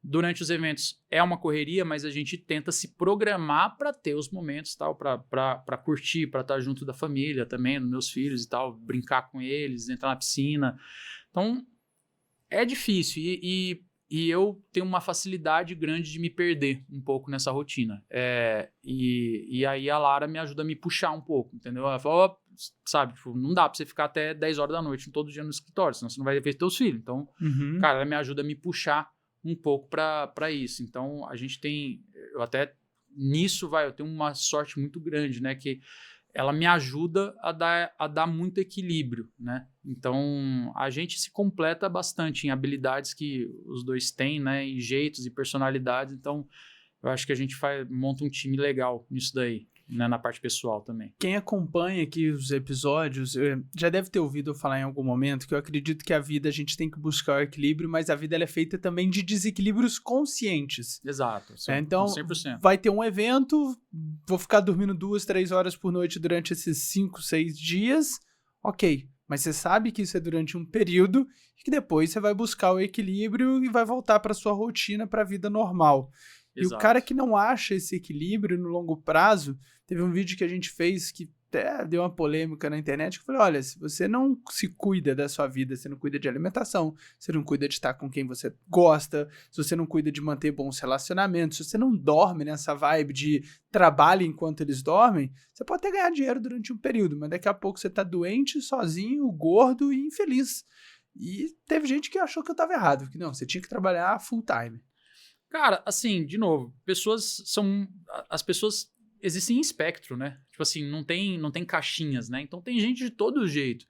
durante os eventos é uma correria, mas a gente tenta se programar para ter os momentos, tal, para curtir, para estar junto da família também, dos meus filhos e tal, brincar com eles, entrar na piscina. Então, é difícil e eu tenho uma facilidade grande de me perder um pouco nessa rotina. E aí a Lara me ajuda a me puxar um pouco, entendeu? Ela fala, sabe, não dá pra você ficar até 10 horas da noite todo dia no escritório, senão você não vai ver teus filhos. Então, cara, ela me ajuda a me puxar um pouco pra isso. Então, a gente tem... eu tenho uma sorte muito grande, né? Que ela me ajuda a dar muito equilíbrio, né? Então, a gente se completa bastante em habilidades que os dois têm, né? Em jeitos e personalidades. Então, eu acho que a gente monta um time legal nisso daí, né? Na parte pessoal também. Quem acompanha aqui os episódios já deve ter ouvido eu falar em algum momento que eu acredito que a vida a gente tem que buscar o equilíbrio, mas a vida ela é feita também de desequilíbrios conscientes. Exato. Então, 100%. vai ter um evento, vou ficar dormindo 2, 3 horas por noite durante esses 5, 6 dias, ok. Mas você sabe que isso é durante um período e que depois você vai buscar o equilíbrio e vai voltar para sua rotina, para a vida normal. Exato. E o cara que não acha esse equilíbrio no longo prazo, teve um vídeo que a gente fez que até deu uma polêmica na internet, que eu falei, olha, se você não se cuida da sua vida, você não cuida de alimentação, você não cuida de estar com quem você gosta, se você não cuida de manter bons relacionamentos, se você não dorme nessa vibe de trabalho enquanto eles dormem, você pode até ganhar dinheiro durante um período, mas daqui a pouco você tá doente, sozinho, gordo e infeliz. E teve gente que achou que eu tava errado, que não, você tinha que trabalhar full time. Cara, assim, de novo, as pessoas existem em espectro, né? Tipo assim, não tem caixinhas, né? Então tem gente de todo jeito.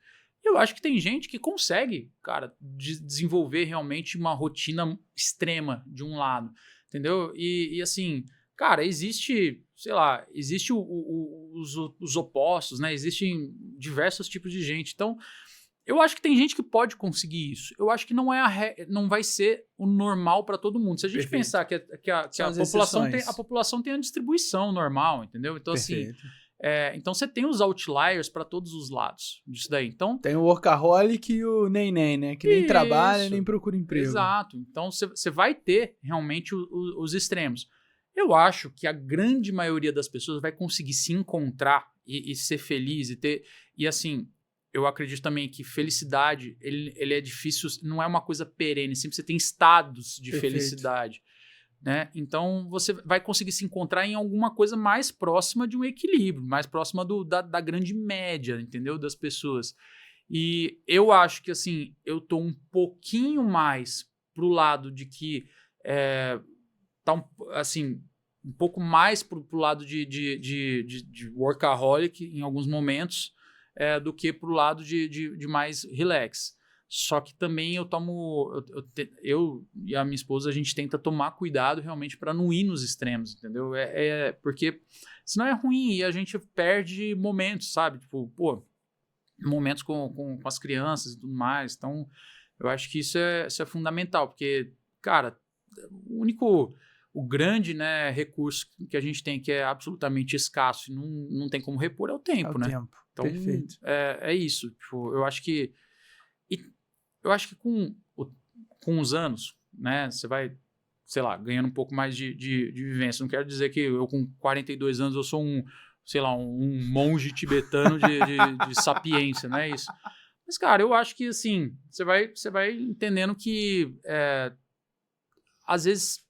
Eu acho que tem gente que consegue, cara, desenvolver realmente uma rotina extrema de um lado, entendeu? E assim, cara, existe, sei lá, os opostos, né? Existem diversos tipos de gente. Então, Eu acho que tem gente que pode conseguir isso. Eu acho que não vai ser o normal para todo mundo. Se a gente pensar que a população tem a distribuição normal, entendeu? Então, assim, então você tem os outliers para todos os lados disso daí. Então, tem o workaholic e o nem, né? Que nem trabalha nem procura emprego. Exato. Então, você vai ter realmente os extremos. Eu acho que a grande maioria das pessoas vai conseguir se encontrar e ser feliz e assim... Eu acredito também que felicidade, ele é difícil, não é uma coisa perene, sempre você tem estados de felicidade, né? Então, você vai conseguir se encontrar em alguma coisa mais próxima de um equilíbrio, mais próxima da grande média, entendeu? Das pessoas. E eu acho que, assim, eu tô um pouquinho mais pro lado de que um pouco mais pro lado de workaholic em alguns momentos, do que pro lado de mais relax. Só que também eu e a minha esposa, a gente tenta tomar cuidado realmente para não ir nos extremos, entendeu? Porque senão é ruim e a gente perde momentos, sabe? Tipo, momentos com as crianças e tudo mais. Então, eu acho que isso é fundamental, porque, cara, o grande, né, recurso que a gente tem, que é absolutamente escasso e não tem como repor, é o tempo, né? Tempo. Então, perfeito. É isso. Tipo, eu acho que com os anos, né, você vai, sei lá, ganhando um pouco mais de vivência. Não quero dizer que eu com 42 anos eu sou um monge tibetano de sapiência, não é isso. Mas, cara, eu acho que, assim, você vai entendendo que, às vezes,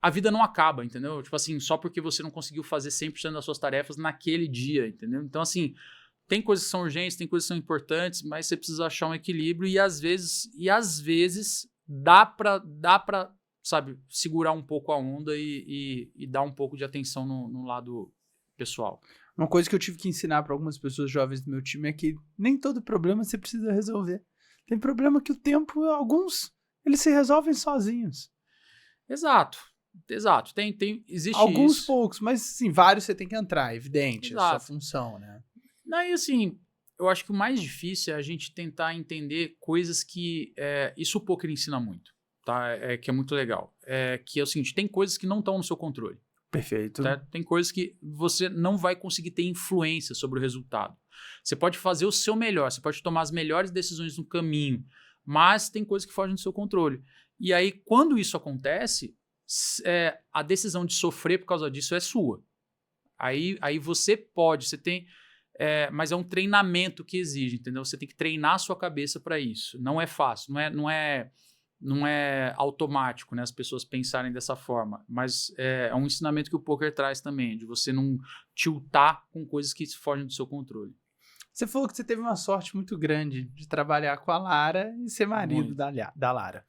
a vida não acaba, entendeu? Tipo assim, só porque você não conseguiu fazer 100% das suas tarefas naquele dia, entendeu? Então, assim, tem coisas que são urgentes, tem coisas que são importantes, mas você precisa achar um equilíbrio e às vezes dá pra, sabe, segurar um pouco a onda e dar um pouco de atenção no lado pessoal. Uma coisa que eu tive que ensinar para algumas pessoas jovens do meu time é que nem todo problema você precisa resolver. Tem problema que o tempo, alguns, eles se resolvem sozinhos. Exato. Existe alguns isso. Poucos, mas sim, vários você tem que entrar, é evidente, Exato. É a sua função, né? Daí, assim, eu acho que o mais difícil é a gente tentar entender coisas que isso o poker ensina muito, tá? Que é muito legal. Que é o seguinte, tem coisas que não estão no seu controle. Perfeito. Tá? Tem coisas que você não vai conseguir ter influência sobre o resultado. Você pode fazer o seu melhor, você pode tomar as melhores decisões no caminho, mas tem coisas que fogem do seu controle. E aí, quando isso acontece, a decisão de sofrer por causa disso é sua. Aí você tem... mas é um treinamento que exige, entendeu? Você tem que treinar a sua cabeça para isso. Não é fácil, não é automático, né, as pessoas pensarem dessa forma, mas é um ensinamento que o poker traz também, de você não tiltar com coisas que fogem do seu controle. Você falou que você teve uma sorte muito grande de trabalhar com a Lara e ser marido da Lara.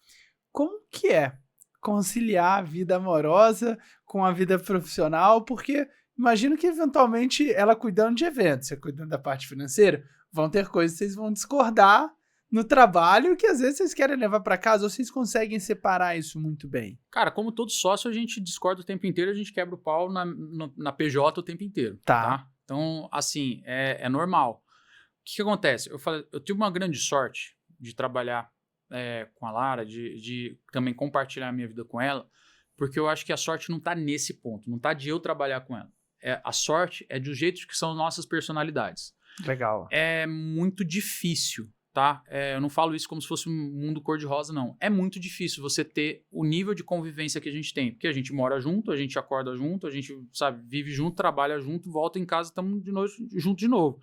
Como que é conciliar a vida amorosa com a vida profissional? Porque imagino que eventualmente ela cuidando de eventos, você cuidando da parte financeira, vão ter coisas que vocês vão discordar no trabalho que às vezes vocês querem levar para casa, ou vocês conseguem separar isso muito bem? Cara, como todo sócio, a gente discorda o tempo inteiro, a gente quebra o pau na PJ o tempo inteiro. Tá? Então, assim, é normal. O que acontece? Eu tive uma grande sorte de trabalhar com a Lara, de também compartilhar a minha vida com ela, porque eu acho que a sorte não tá nesse ponto, não tá de eu trabalhar com ela. A sorte é do jeito que são nossas personalidades. Legal. É muito difícil, tá? Eu não falo isso como se fosse um mundo cor-de-rosa, não. É muito difícil você ter o nível de convivência que a gente tem, porque a gente mora junto, a gente acorda junto, a gente, sabe, vive junto, trabalha junto, volta em casa, estamos junto de novo.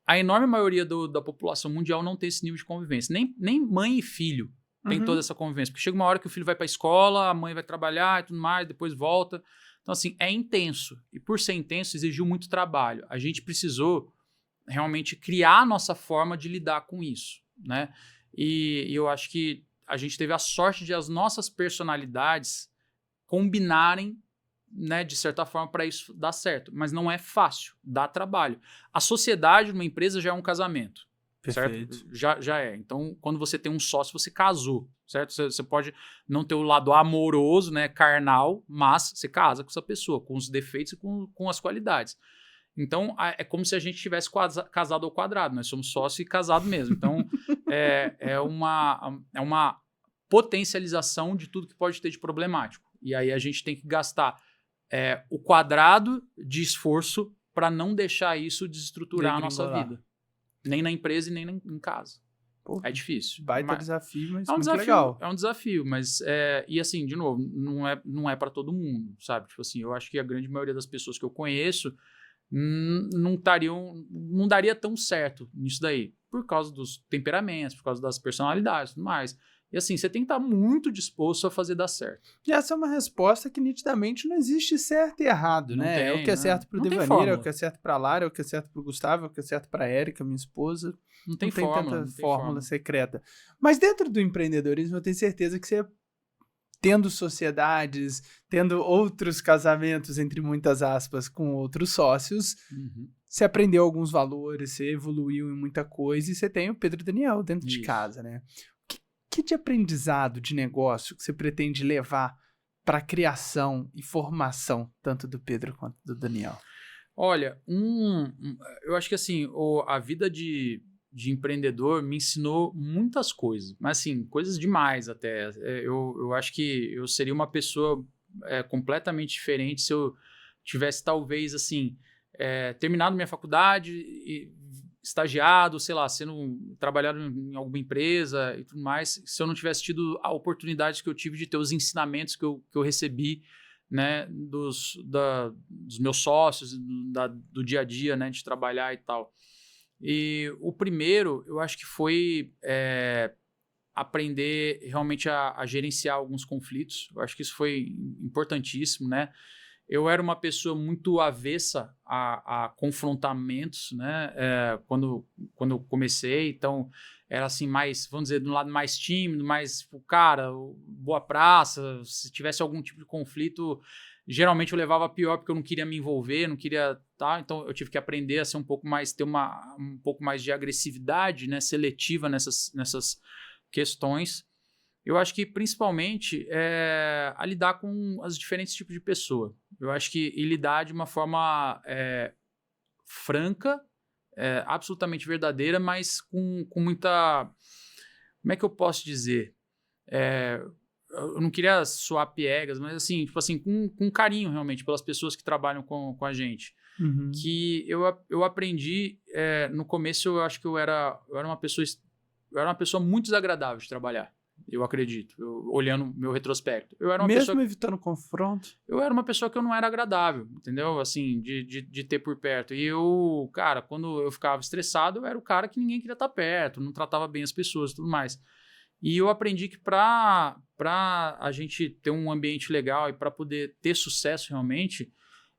A enorme maioria da população mundial não tem esse nível de convivência. Nem mãe e filho tem toda essa convivência. Porque chega uma hora que o filho vai para a escola, a mãe vai trabalhar e tudo mais, depois volta. Então, assim, é intenso. E por ser intenso, exigiu muito trabalho. A gente precisou realmente criar a nossa forma de lidar com isso, né? E eu acho que a gente teve a sorte de as nossas personalidades combinarem, né, de certa forma, para isso dar certo. Mas não é fácil, dá trabalho. A sociedade numa empresa já é um casamento. Perfeito. Certo? Já é. Então, quando você tem um sócio, você casou, certo? Você pode não ter o lado amoroso, né, carnal, mas você casa com essa pessoa, com os defeitos e com as qualidades. Então, é como se a gente tivesse casado ao quadrado. Nós somos sócio e casado mesmo. Então, é uma potencialização de tudo que pode ter de problemático. E aí a gente tem que gastar o quadrado de esforço para não deixar isso desestruturar a nossa vida. Nem na empresa e nem em casa. Pô, é difícil. Baita desafio, mas é um muito desafio, legal. É um desafio, mas... e assim, de novo, não é para todo mundo, sabe? Tipo assim, eu acho que a grande maioria das pessoas que eu conheço não daria tão certo nisso daí. Por causa dos temperamentos, por causa das personalidades e tudo mais. E assim, você tem que estar muito disposto a fazer dar certo. E essa é uma resposta que nitidamente não existe certo e errado, Não né? tem, é o que é certo pro Devanir, é o que é certo pra Lara, é o que é certo pro Gustavo, é o que é certo pra Érica, minha esposa. Não tem tanta fórmula secreta. Mas dentro do empreendedorismo, eu tenho certeza que você, tendo sociedades, tendo outros casamentos, entre muitas aspas, com outros sócios, você aprendeu alguns valores, você evoluiu em muita coisa e você tem o Pedro Daniel dentro de casa, né? Que de aprendizado de negócio que você pretende levar para a criação e formação tanto do Pedro quanto do Daniel? Olha, eu acho que assim, a vida de empreendedor me ensinou muitas coisas, mas assim, coisas demais até. Eu acho que eu seria uma pessoa completamente diferente se eu tivesse talvez assim, terminado minha faculdade e estagiado, sei lá, trabalhado em alguma empresa e tudo mais, se eu não tivesse tido a oportunidade que eu tive de ter os ensinamentos que eu recebi, né, dos meus sócios, do dia a dia, né, de trabalhar e tal. E o primeiro, eu acho que foi aprender realmente a gerenciar alguns conflitos. Eu acho que isso foi importantíssimo, né? Eu era uma pessoa muito avessa a confrontamentos, né? Quando eu comecei, então era assim mais, vamos dizer, do lado mais tímido, mais, cara, boa praça. Se tivesse algum tipo de conflito, geralmente eu levava a pior porque eu não queria me envolver, não queria, tá? Então eu tive que aprender a ser um pouco mais, ter um pouco mais de agressividade, né? Seletiva nessas questões. Eu acho que, principalmente, a lidar com os diferentes tipos de pessoa. Eu acho que lidar de uma forma franca, absolutamente verdadeira, mas com muita... Como é que eu posso dizer? Eu não queria soar piegas, mas assim, tipo assim, com carinho, realmente, pelas pessoas que trabalham com a gente. Uhum. Que eu aprendi... no começo, eu acho que eu era uma pessoa muito desagradável de trabalhar. Eu acredito, olhando meu retrospecto. Mesmo evitando confronto? Eu era uma pessoa que eu não era agradável, entendeu? Assim, de ter por perto. E cara, quando eu ficava estressado, eu era o cara que ninguém queria estar perto, não tratava bem as pessoas e tudo mais. E eu aprendi que pra a gente ter um ambiente legal e para poder ter sucesso realmente,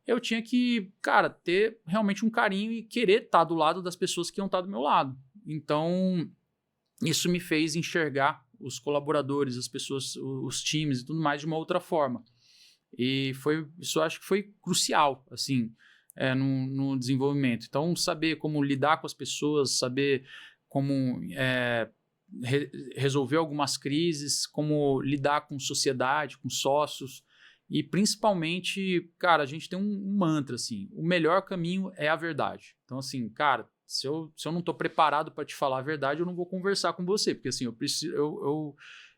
eu tinha que, cara, ter realmente um carinho e querer estar do lado das pessoas que iam estar do meu lado. Então, isso me fez enxergar os colaboradores, as pessoas, os times e tudo mais de uma outra forma. E isso eu acho que foi crucial, assim, no desenvolvimento. Então, saber como lidar com as pessoas, saber como resolver algumas crises, como lidar com sociedade, com sócios. E, principalmente, cara, a gente tem um mantra, assim, o melhor caminho é a verdade. Então, assim, cara, se eu não estou preparado para te falar a verdade, eu não vou conversar com você, porque assim, eu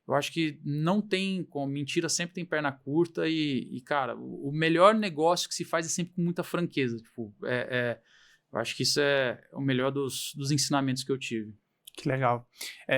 acho que não tem como, mentira sempre tem perna curta e cara, o melhor negócio que se faz é sempre com muita franqueza. Tipo, eu acho que isso é o melhor dos ensinamentos que eu tive. Que legal.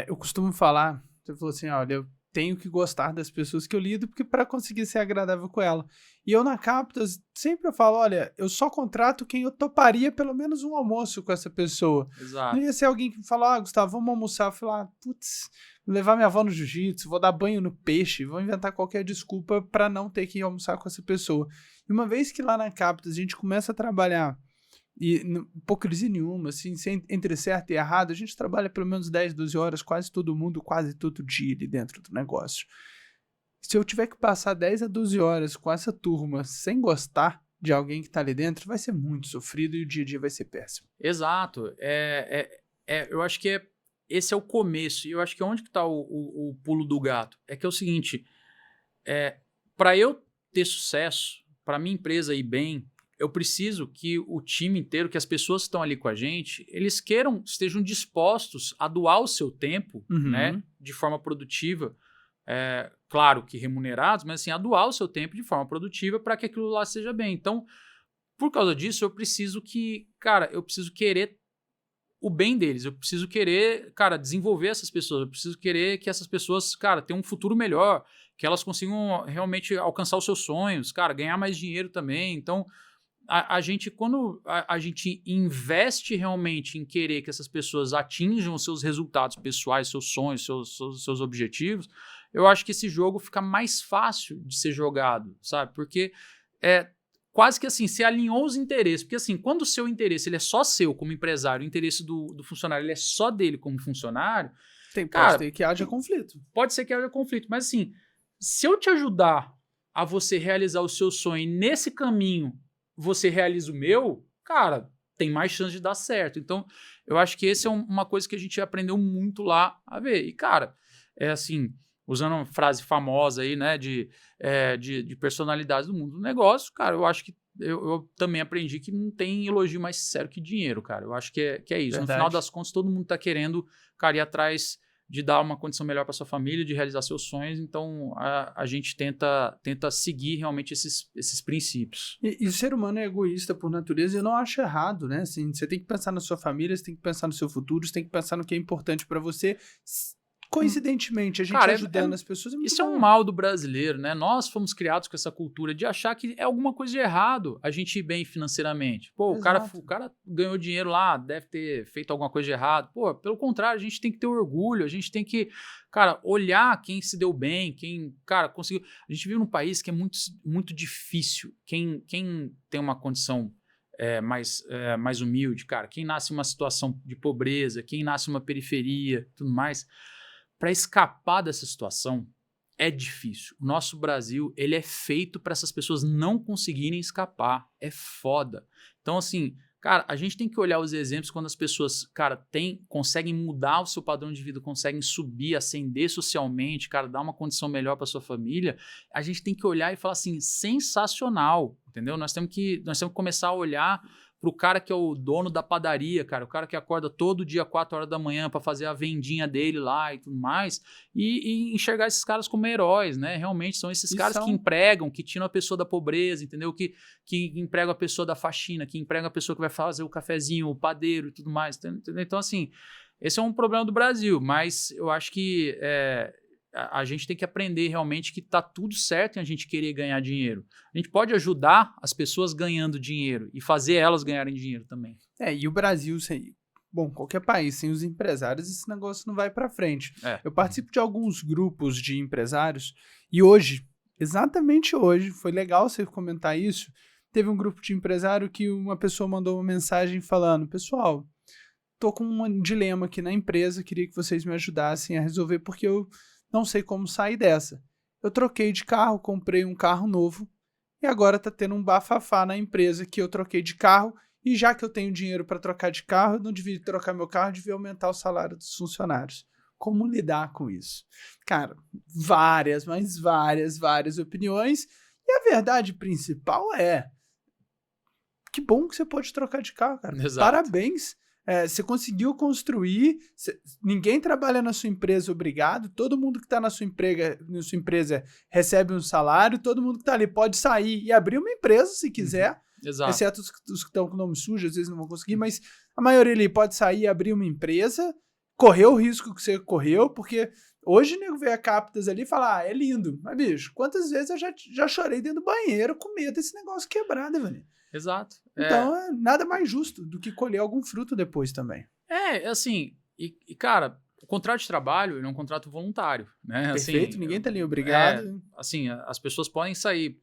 Eu costumo falar, você falou assim, olha, eu tenho que gostar das pessoas que eu lido porque para conseguir ser agradável com ela. E eu na Captas sempre eu falo, olha, eu só contrato quem eu toparia pelo menos um almoço com essa pessoa. Exato. Não ia ser alguém que fala, Gustavo, vamos almoçar. Eu falar, putz, vou levar minha avó no jiu-jitsu, vou dar banho no peixe, vou inventar qualquer desculpa para não ter que ir almoçar com essa pessoa. E uma vez que lá na Captas a gente começa a trabalhar e hipocrisia nenhuma, assim, entre certo e errado, a gente trabalha pelo menos 10, 12 horas, quase todo mundo, quase todo dia ali dentro do negócio. Se eu tiver que passar 10 a 12 horas com essa turma sem gostar de alguém que tá ali dentro, vai ser muito sofrido e o dia a dia vai ser péssimo. Exato. Eu acho que esse é o começo. E eu acho que onde que tá o pulo do gato? É que é o seguinte, para eu ter sucesso, para minha empresa ir bem, eu preciso que o time inteiro, que as pessoas que estão ali com a gente, eles estejam dispostos a doar o seu tempo, né, de forma produtiva, claro que remunerados, mas assim, a doar o seu tempo de forma produtiva para que aquilo lá seja bem. Então, por causa disso, eu preciso querer o bem deles, eu preciso querer, cara, desenvolver essas pessoas, eu preciso querer que essas pessoas, cara, tenham um futuro melhor, que elas consigam realmente alcançar os seus sonhos, cara, ganhar mais dinheiro também. Então, quando a gente investe realmente em querer que essas pessoas atinjam os seus resultados pessoais, seus sonhos, seus objetivos, eu acho que esse jogo fica mais fácil de ser jogado, sabe? Porque quase que assim, você alinhou os interesses. Porque assim, quando o seu interesse ele é só seu como empresário, o interesse do funcionário ele é só dele como funcionário, pode ser que haja conflito. Pode ser que haja conflito, mas assim, se eu te ajudar a você realizar o seu sonho e nesse caminho você realiza o meu, cara, tem mais chance de dar certo. Então, eu acho que esse é uma coisa que a gente aprendeu muito lá a ver. E, cara, assim, usando uma frase famosa aí, né, de personalidades do mundo do negócio, cara, eu acho que eu também aprendi que não tem elogio mais sério que dinheiro, cara. Eu acho que é isso. Verdade. No final das contas, todo mundo tá querendo, cara, ir atrás de dar uma condição melhor para sua família, de realizar seus sonhos. Então, a gente tenta seguir realmente esses princípios. E o ser humano é egoísta por natureza e eu não acho errado, né? Assim, você tem que pensar na sua família, você tem que pensar no seu futuro, você tem que pensar no que é importante para você. Coincidentemente, a gente ajudando as pessoas é muito Isso bom. É um mal do brasileiro, né? Nós fomos criados com essa cultura de achar que é alguma coisa de errado a gente ir bem financeiramente. Pô, o cara ganhou dinheiro lá, deve ter feito alguma coisa de errado. Pô, pelo contrário, a gente tem que ter orgulho, a gente tem que, cara, olhar quem se deu bem, quem, cara, conseguiu. A gente vive num país que é muito, muito difícil. Quem tem uma condição mais humilde, cara, quem nasce em uma situação de pobreza, quem nasce em uma periferia, tudo mais, para escapar dessa situação é difícil. O nosso Brasil, ele é feito para essas pessoas não conseguirem escapar. É foda. Então, assim, cara, a gente tem que olhar os exemplos quando as pessoas, cara, conseguem mudar o seu padrão de vida, conseguem subir, ascender socialmente, cara, dar uma condição melhor para sua família. A gente tem que olhar e falar assim, sensacional, entendeu? Nós temos que começar a olhar pro cara que é o dono da padaria, cara, o cara que acorda todo dia 4 horas da manhã para fazer a vendinha dele lá e tudo mais, e enxergar esses caras como heróis, né? Realmente são esses caras que empregam, que tiram a pessoa da pobreza, entendeu? Que empregam a pessoa da faxina, que empregam a pessoa que vai fazer o cafezinho, o padeiro e tudo mais, entendeu? Então, assim, esse é um problema do Brasil, mas eu acho que a gente tem que aprender realmente que tá tudo certo em a gente querer ganhar dinheiro. A gente pode ajudar as pessoas ganhando dinheiro e fazer elas ganharem dinheiro também. E o Brasil, qualquer país, sem os empresários, esse negócio não vai para frente. Eu participo de alguns grupos de empresários e hoje, exatamente hoje, foi legal você comentar isso, teve um grupo de empresário que uma pessoa mandou uma mensagem falando, pessoal, tô com um dilema aqui na empresa, queria que vocês me ajudassem a resolver porque eu não sei como sair dessa. Eu troquei de carro, comprei um carro novo e agora tá tendo um bafafá na empresa que eu troquei de carro e já que eu tenho dinheiro para trocar de carro, eu não devia trocar meu carro, eu devia aumentar o salário dos funcionários. Como lidar com isso? Cara, várias opiniões e a verdade principal é que bom que você pode trocar de carro, cara. Exato. Parabéns. Você conseguiu construir, ninguém trabalha na sua empresa obrigado, todo mundo que está na sua empresa recebe um salário, todo mundo que está ali pode sair e abrir uma empresa se quiser, exceto os que estão com o nome sujo, às vezes não vão conseguir, mas a maioria ali pode sair e abrir uma empresa, correr o risco que você correu, porque hoje o nego vê a Captas ali e fala, é lindo, mas bicho, quantas vezes eu já chorei dentro do banheiro com medo desse negócio quebrado, velho. Exato. Então, nada mais justo do que colher algum fruto depois também. Assim, cara, o contrato de trabalho é um contrato voluntário, né? Perfeito, assim, ninguém tá ali obrigado. Assim, as pessoas podem sair,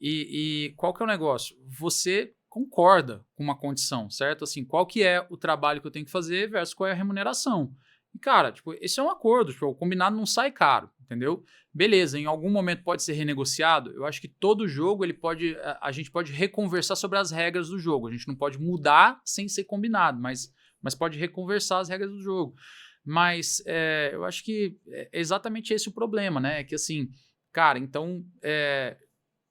e qual que é o negócio? Você concorda com uma condição, certo? Assim, qual que é o trabalho que eu tenho que fazer versus qual é a remuneração. E, cara, esse é um acordo, o combinado não sai caro, entendeu? Beleza, em algum momento pode ser renegociado. Eu acho que todo jogo, a gente pode reconversar sobre as regras do jogo. A gente não pode mudar sem ser combinado, mas pode reconversar as regras do jogo. Mas eu acho que é exatamente esse o problema, né? Que assim, cara, então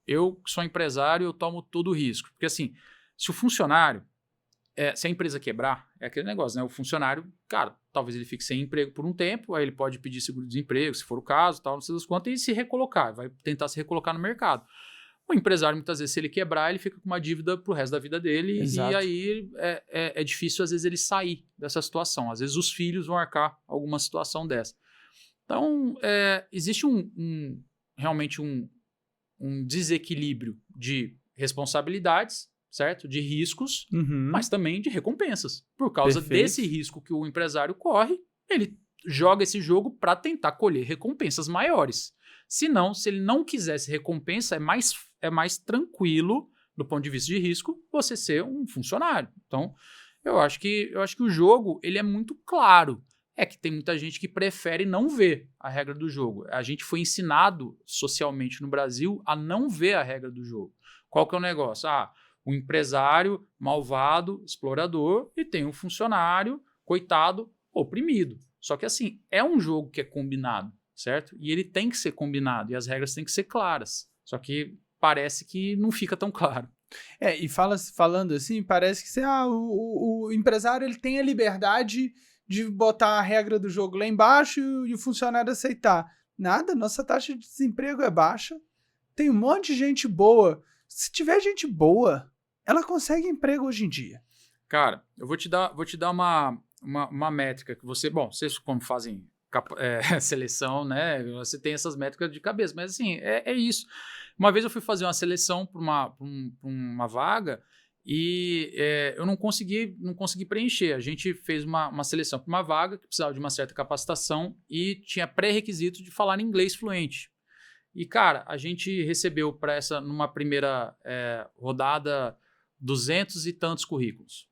eu que sou empresário, eu tomo todo o risco. Porque assim, se o funcionário, se a empresa quebrar, é aquele negócio, né? O funcionário, cara, talvez ele fique sem emprego por um tempo, aí ele pode pedir seguro-desemprego, se for o caso, tal, não sei das quantas, e se recolocar, vai tentar se recolocar no mercado. O empresário, muitas vezes, se ele quebrar, ele fica com uma dívida pro resto da vida dele. Exato. E aí é difícil, às vezes, ele sair dessa situação. Às vezes, os filhos vão arcar alguma situação dessa. Então, existe realmente um desequilíbrio de responsabilidades, certo? De riscos, mas também de recompensas. Por causa desse risco que o empresário corre, ele joga esse jogo para tentar colher recompensas maiores. Se ele não quisesse recompensa, é mais tranquilo, do ponto de vista de risco, você ser um funcionário. Então, eu acho que o jogo ele é muito claro. É que tem muita gente que prefere não ver a regra do jogo. A gente foi ensinado socialmente no Brasil a não ver a regra do jogo. Qual que é o negócio? O empresário malvado, explorador, e tem um funcionário, coitado, oprimido. Só que assim, é um jogo que é combinado, certo? E ele tem que ser combinado, e as regras têm que ser claras. Só que parece que não fica tão claro. E falando assim, parece que o empresário ele tem a liberdade de botar a regra do jogo lá embaixo e o funcionário aceitar. Nada, nossa taxa de desemprego é baixa, tem um monte de gente boa. Se tiver gente boa, ela consegue emprego hoje em dia. Cara, eu vou te dar uma métrica que vocês como fazem seleção, né? Você tem essas métricas de cabeça, mas assim, é isso. Uma vez eu fui fazer uma seleção para uma vaga e eu não consegui preencher. A gente fez uma seleção para uma vaga que precisava de uma certa capacitação e tinha pré-requisito de falar inglês fluente. E, cara, a gente recebeu para numa primeira rodada, 200 e tantos currículos.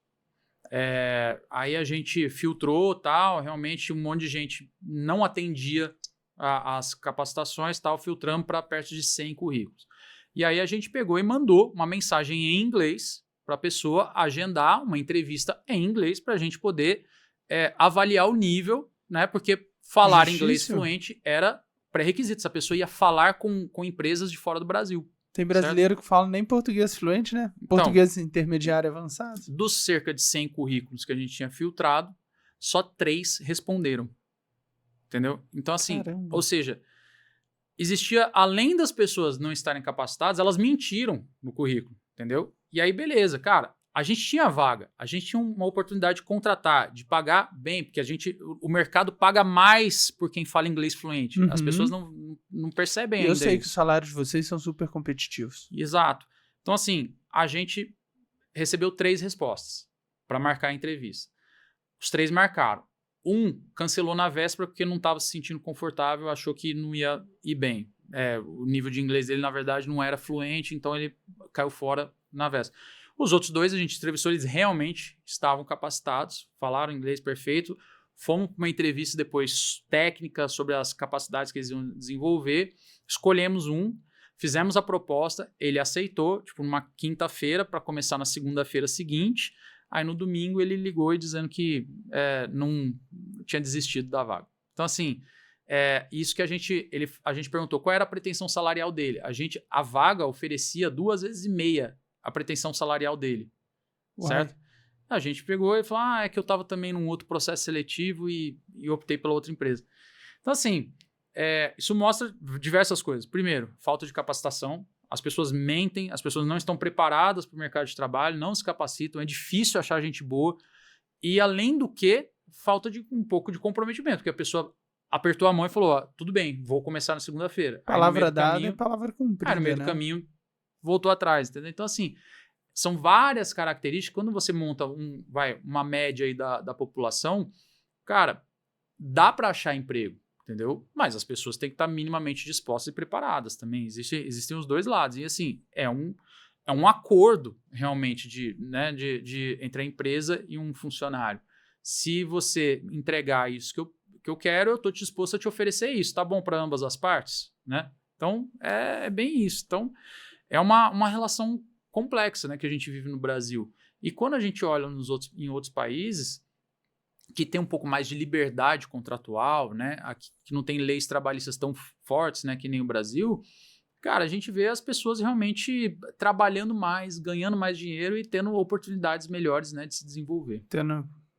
Aí a gente filtrou, tal, realmente um monte de gente não atendia as capacitações, tal, filtramos para perto de 100 currículos. E aí a gente pegou e mandou uma mensagem em inglês para a pessoa agendar uma entrevista em inglês para a gente poder avaliar o nível, né? Porque falar inglês fluente era pré-requisito. Essa pessoa ia falar com empresas de fora do Brasil. Tem brasileiro certo? Que fala nem português fluente, né? Português intermediário avançado. Dos cerca de 100 currículos que a gente tinha filtrado, só 3 responderam. Entendeu? Então, assim, ou seja, existia, além das pessoas não estarem capacitadas, elas mentiram no currículo, entendeu? E aí, beleza, cara, a gente tinha vaga, a gente tinha uma oportunidade de contratar, de pagar bem, porque o mercado paga mais por quem fala inglês fluente. As pessoas não percebem ainda. Eu sei que os salários de vocês são super competitivos. Exato. Então, assim, a gente recebeu 3 respostas para marcar a entrevista. Os 3 marcaram. Um cancelou na véspera porque não estava se sentindo confortável, achou que não ia ir bem. O nível de inglês dele, na verdade, não era fluente, então ele caiu fora na véspera. Os outros 2, a gente entrevistou, eles realmente estavam capacitados, falaram inglês perfeito. Fomos para uma entrevista depois técnica sobre as capacidades que eles iam desenvolver. Escolhemos um, fizemos a proposta, ele aceitou, numa quinta-feira para começar na segunda-feira seguinte. Aí no domingo ele ligou e dizendo que não tinha desistido da vaga. Então, assim, isso que a gente perguntou qual era a pretensão salarial dele. A vaga oferecia 2,5 vezes a pretensão salarial dele. Uai. Certo? A gente pegou e falou, é que eu estava também num outro processo seletivo e optei pela outra empresa. Então, assim, isso mostra diversas coisas. Primeiro, falta de capacitação. As pessoas mentem, as pessoas não estão preparadas para o mercado de trabalho, não se capacitam, é difícil achar gente boa. E, além do que, falta de um pouco de comprometimento, porque a pessoa apertou a mão e falou, tudo bem, vou começar na segunda-feira. Palavra dada é palavra cumprida, no meio do caminho, voltou atrás, entendeu? Então, assim, são várias características. Quando você monta uma média aí da população, cara, dá para achar emprego. Entendeu? Mas as pessoas têm que estar minimamente dispostas e preparadas também. Existem os dois lados. E assim, é um acordo realmente entre a empresa e um funcionário. Se você entregar isso que eu quero, eu estou disposto a te oferecer isso. Tá bom para ambas as partes? Né? Então, é bem isso. Então, é uma relação complexa, né, que a gente vive no Brasil. E quando a gente olha em outros países que tem um pouco mais de liberdade contratual, né? Aqui, que não tem leis trabalhistas tão fortes, né? Que nem o Brasil. cara, a gente vê as pessoas realmente trabalhando mais, ganhando mais dinheiro e tendo oportunidades melhores, né, de se desenvolver.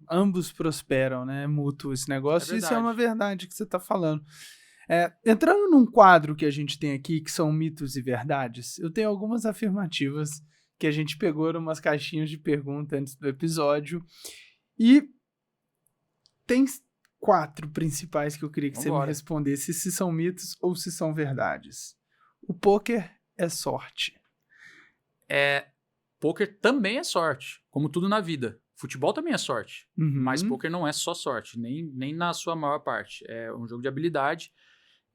Ambos prosperam, né? É mútuo esse negócio. Isso é uma verdade. verdade que você está falando. Entrando num quadro que a gente tem aqui, que são mitos e verdades, eu tenho algumas afirmativas que a gente pegou em umas caixinhas de pergunta antes do episódio. E tem 4 principais que eu queria que você me respondesse se são mitos ou se são verdades. O pôquer é sorte. Pôquer também é sorte, como tudo na vida. Futebol também é sorte, Uhum. mas pôquer não é só sorte, nem na sua maior parte. É um jogo de habilidade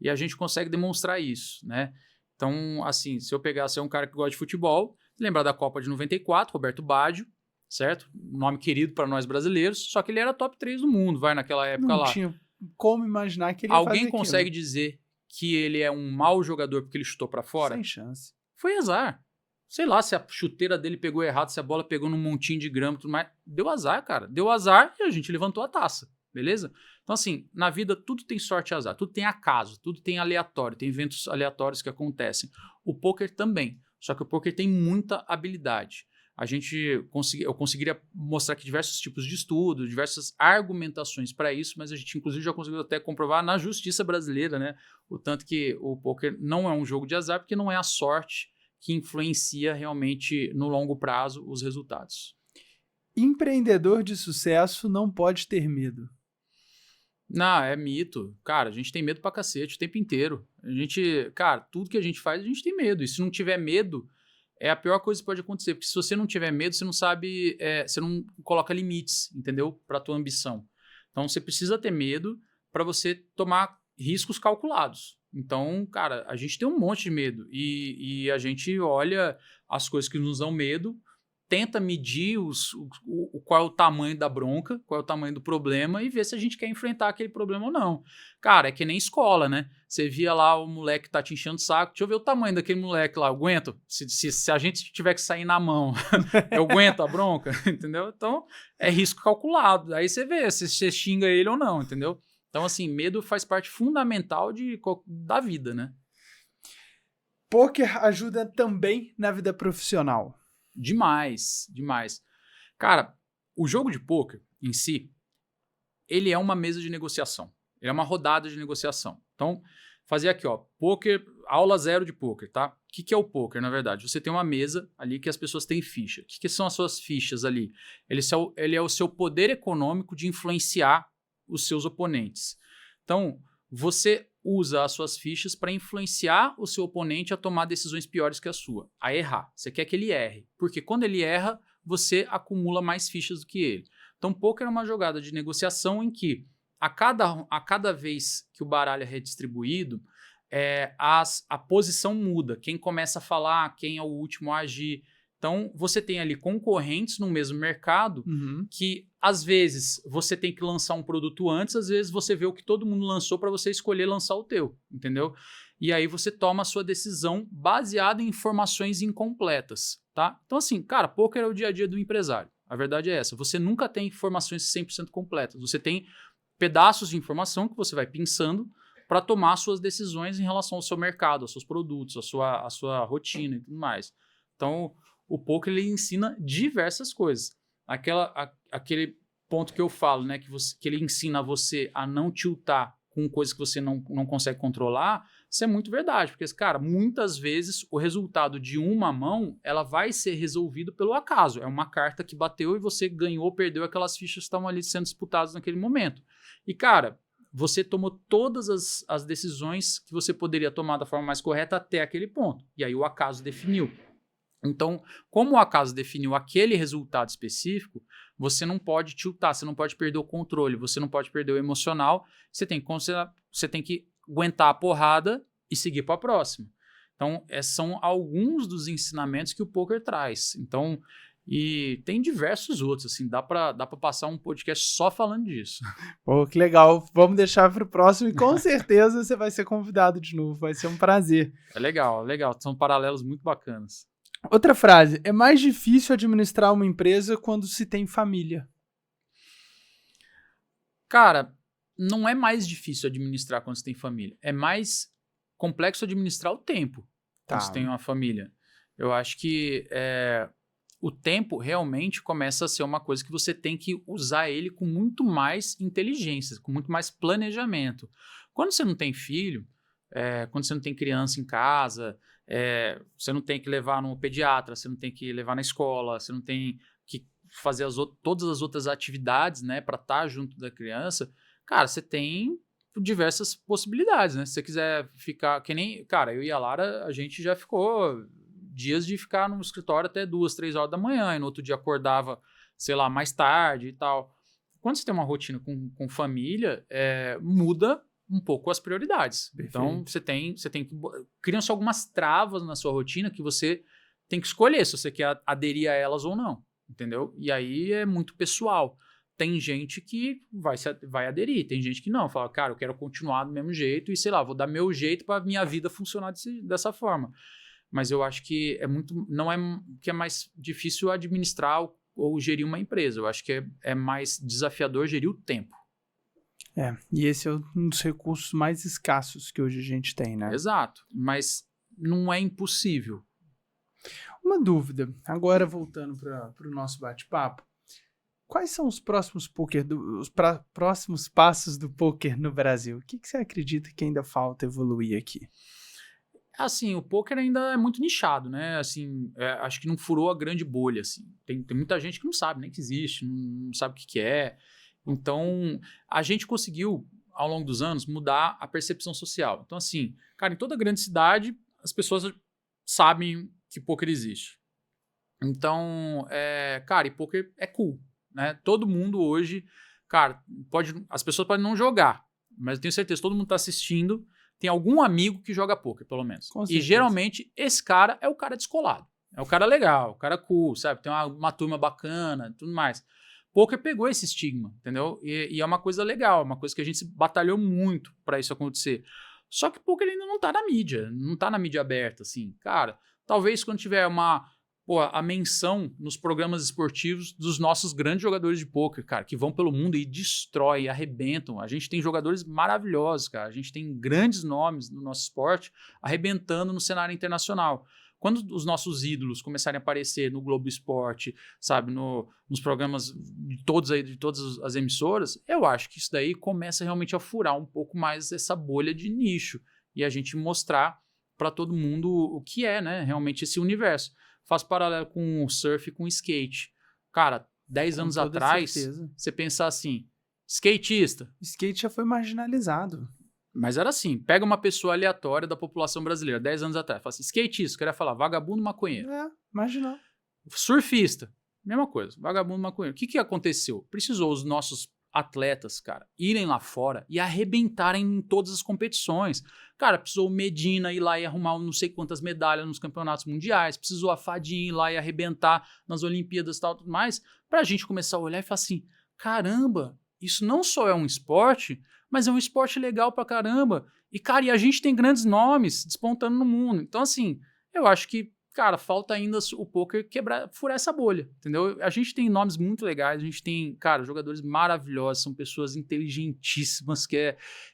e a gente consegue demonstrar isso, né? Então, assim, se eu pegasse um cara que gosta de futebol, lembrar da Copa de 94, Roberto Baggio, certo? Nome querido para nós brasileiros, só que ele era top 3 do mundo, naquela época lá. Não tinha como imaginar que ele ia fazer Alguém consegue aquilo. dizer que ele é um mau jogador porque ele chutou para fora? Sem chance. Foi azar. Sei lá se a chuteira dele pegou errado, se a bola pegou num montinho de grama, tudo mais. Deu azar, cara. Deu azar e a gente levantou a taça, beleza? Então, assim, na vida tudo tem sorte e azar, tudo tem acaso, tudo tem aleatório, tem eventos aleatórios que acontecem. O pôquer também, só que o pôquer tem muita habilidade. Eu conseguiria mostrar aqui diversos tipos de estudo, diversas argumentações para isso, mas a gente inclusive já conseguiu até comprovar na justiça brasileira, né? O tanto que o pôquer não é um jogo de azar, porque não é a sorte que influencia realmente no longo prazo os resultados. Empreendedor de sucesso não pode ter medo. Não, é mito. Cara, a gente tem medo pra cacete o tempo inteiro. Cara, tudo que a gente faz, a gente tem medo. E se não tiver medo, é a pior coisa que pode acontecer. Porque se você não tiver medo, você não sabe, você não coloca limites, entendeu? Pra tua ambição. Então, você precisa ter medo para você tomar riscos calculados. Então, cara, a gente tem um monte de medo. E a gente olha as coisas que nos dão medo, tenta medir qual é o tamanho da bronca, qual é o tamanho do problema e ver se a gente quer enfrentar aquele problema ou não. Cara, é que nem escola, né? Você via lá o moleque que tá te enchendo o saco, deixa eu ver o tamanho daquele moleque lá, eu aguento? Se a gente tiver que sair na mão, eu aguento a bronca, entendeu? Então, é risco calculado. Aí você vê se você xinga ele ou não, entendeu? Então, assim, medo faz parte fundamental da vida, né? Pôquer ajuda também na vida profissional. Demais, demais. Cara, o jogo de pôquer em si, ele é uma mesa de negociação. Ele é uma rodada de negociação. Então, fazer aqui, ó, pôquer, aula 0 de pôquer, tá? O que é o pôquer, na verdade? Você tem uma mesa ali que as pessoas têm ficha. O que são as suas fichas ali? Ele é o seu poder econômico de influenciar os seus oponentes. Então, você usa as suas fichas para influenciar o seu oponente a tomar decisões piores que a sua, a errar. Você quer que ele erre, porque quando ele erra, você acumula mais fichas do que ele. Então, pôquer é uma jogada de negociação em que a cada vez que o baralho é redistribuído, a posição muda. Quem começa a falar, quem é o último a agir. Então, você tem ali concorrentes no mesmo mercado que, às vezes, você tem que lançar um produto antes, às vezes você vê o que todo mundo lançou para você escolher lançar o teu, entendeu? E aí você toma a sua decisão baseada em informações incompletas, tá? Então, assim, cara, pôquer é o dia a dia do empresário. A verdade é essa. Você nunca tem informações 100% completas. Você tem pedaços de informação que você vai pensando para tomar suas decisões em relação ao seu mercado, aos seus produtos, à sua rotina e tudo mais. Então, o pôquer ele ensina diversas coisas. Aquele ponto que eu falo, né, que ele ensina você a não tiltar com coisas que você não consegue controlar, isso é muito verdade, porque, cara, muitas vezes o resultado de uma mão, ela vai ser resolvido pelo acaso. É uma carta que bateu e você ganhou ou perdeu aquelas fichas que estavam ali sendo disputadas naquele momento. E, cara, você tomou todas as decisões que você poderia tomar da forma mais correta até aquele ponto. E aí o acaso definiu. Então, como o acaso definiu aquele resultado específico, você não pode tiltar, você não pode perder o controle, você não pode perder o emocional, você tem que aguentar a porrada e seguir para a próxima. Então, são alguns dos ensinamentos que o pôquer traz. Então, e tem diversos outros, assim, dá para passar um podcast só falando disso. Pô, que legal. Vamos deixar para o próximo e com certeza você vai ser convidado de novo, vai ser um prazer. É legal, legal. São paralelos muito bacanas. Outra frase, é mais difícil administrar uma empresa quando se tem família. Cara, não é mais difícil administrar quando você tem família. É mais complexo administrar o tempo. quando você tem uma família. Eu acho que o tempo realmente começa a ser uma coisa que você tem que usar ele com muito mais inteligência, com muito mais planejamento. Quando você não tem filho, quando você não tem criança em casa, você não tem que levar no pediatra, você não tem que levar na escola, você não tem que fazer todas as outras atividades, né, para estar junto da criança, cara, você tem diversas possibilidades, né? Se você quiser ficar, que nem, cara, eu e a Lara, a gente já ficou dias de ficar no escritório até 2, 3 horas da manhã, e no outro dia acordava, sei lá, mais tarde e tal. Quando você tem uma rotina com família, muda um pouco as prioridades. Perfeito. Então, você tem que... Criam-se algumas travas na sua rotina que você tem que escolher se você quer aderir a elas ou não, entendeu? E aí é muito pessoal. Tem gente que vai aderir, tem gente que não, fala, cara, eu quero continuar do mesmo jeito e, sei lá, vou dar meu jeito para minha vida funcionar dessa forma. Mas eu acho que não é que é mais difícil administrar ou gerir uma empresa. Eu acho que é mais desafiador gerir o tempo. E esse é um dos recursos mais escassos que hoje a gente tem, né? Exato, mas não é impossível. Uma dúvida, agora voltando para o nosso bate-papo, quais são os próximos próximos passos do poker no Brasil? O que você acredita que ainda falta evoluir aqui? Assim, o poker ainda é muito nichado, né? Assim, acho que não furou a grande bolha, assim. Tem muita gente que não sabe nem que existe, não sabe o que é. Então, a gente conseguiu, ao longo dos anos, mudar a percepção social. Então, assim, cara, em toda grande cidade, as pessoas sabem que poker existe. Então, cara, e poker é cool, né? Todo mundo hoje, cara, as pessoas podem não jogar, mas eu tenho certeza que todo mundo está assistindo, tem algum amigo que joga poker, pelo menos. E geralmente esse cara é o cara descolado, é o cara legal, o cara cool, sabe? Tem uma turma bacana, tudo mais. Poker pegou esse estigma, entendeu? E é uma coisa legal, uma coisa que a gente batalhou muito para isso acontecer. Só que poker ainda não tá na mídia, não tá na mídia aberta, assim. Cara, talvez quando tiver a menção nos programas esportivos dos nossos grandes jogadores de pôquer, cara, que vão pelo mundo e destroem, arrebentam. A gente tem jogadores maravilhosos, cara. A gente tem grandes nomes no nosso esporte arrebentando no cenário internacional. Quando os nossos ídolos começarem a aparecer no Globo Esporte, sabe, nos programas de todas as emissoras, eu acho que isso daí começa realmente a furar um pouco mais essa bolha de nicho e a gente mostrar para todo mundo o que é, né, realmente esse universo. Faço paralelo com o surf e com o skate. Cara, 10 anos atrás, você pensar assim, skatista. Skate já foi marginalizado. Mas era assim, pega uma pessoa aleatória da população brasileira, 10 anos atrás, fala assim, skatista, queria falar vagabundo maconheiro. Imaginou. Surfista, mesma coisa, vagabundo maconheiro. O que aconteceu? Precisou os nossos atletas, cara, irem lá fora e arrebentarem em todas as competições. Cara, precisou o Medina ir lá e arrumar não sei quantas medalhas nos campeonatos mundiais, precisou a Fadinha ir lá e arrebentar nas Olimpíadas e tal, tudo mais, pra gente começar a olhar e falar assim, caramba, isso não só é um esporte, mas é um esporte legal pra caramba. E, cara, e a gente tem grandes nomes despontando no mundo. Então, assim, eu acho que, cara, falta ainda o poker furar essa bolha, entendeu? A gente tem nomes muito legais, a gente tem, cara, jogadores maravilhosos, são pessoas inteligentíssimas,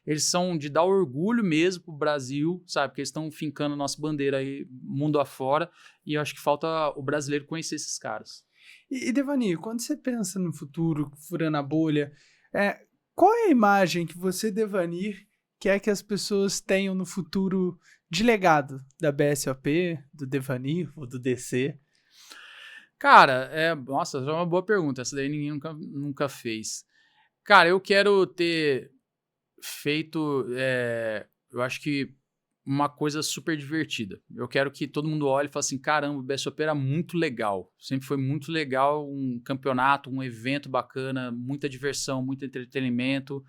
eles são de dar orgulho mesmo pro Brasil, sabe? Porque eles estão fincando a nossa bandeira aí mundo afora, e eu acho que falta o brasileiro conhecer esses caras. E Devani, quando você pensa no futuro, furando a bolha, qual é a imagem que você, Devanir, quer que as pessoas tenham no futuro de legado da BSOP, do Devanir ou do DC? Cara, nossa, essa é uma boa pergunta. Essa daí ninguém nunca fez. Cara, eu quero ter feito, eu acho que uma coisa super divertida. Eu quero que todo mundo olhe e fale assim, caramba, o BSOP era muito legal. Sempre foi muito legal, um campeonato, um evento bacana, muita diversão, muito entretenimento.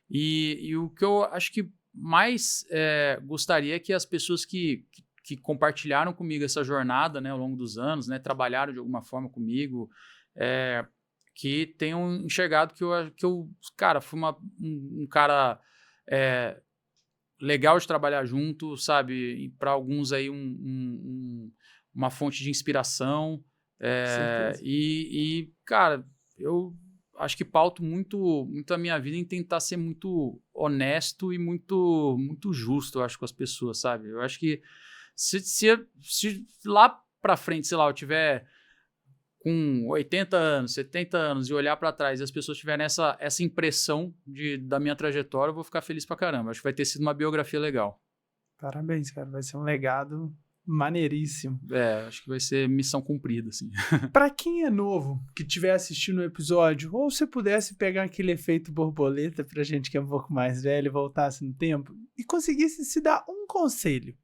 E o que eu acho que mais gostaria é que as pessoas que compartilharam comigo essa jornada, né, ao longo dos anos, né, trabalharam de alguma forma comigo, que tenham enxergado que eu cara, fui um cara legal de trabalhar junto, sabe? E para alguns aí uma fonte de inspiração. Cara, eu acho que pauto muito a minha vida em tentar ser muito honesto e muito justo, eu acho, com as pessoas, sabe? Eu acho que Se lá pra frente, sei lá, eu tiver com 80 anos, 70 anos e olhar pra trás e as pessoas tiverem essa impressão da minha trajetória, eu vou ficar feliz pra caramba. Acho que vai ter sido uma biografia legal. Parabéns, cara. Vai ser um legado maneiríssimo. Acho que vai ser missão cumprida, assim. Pra quem é novo, que estiver assistindo o episódio, ou se pudesse pegar aquele efeito borboleta pra gente que é um pouco mais velho e voltasse no tempo, e conseguisse se dar um conselho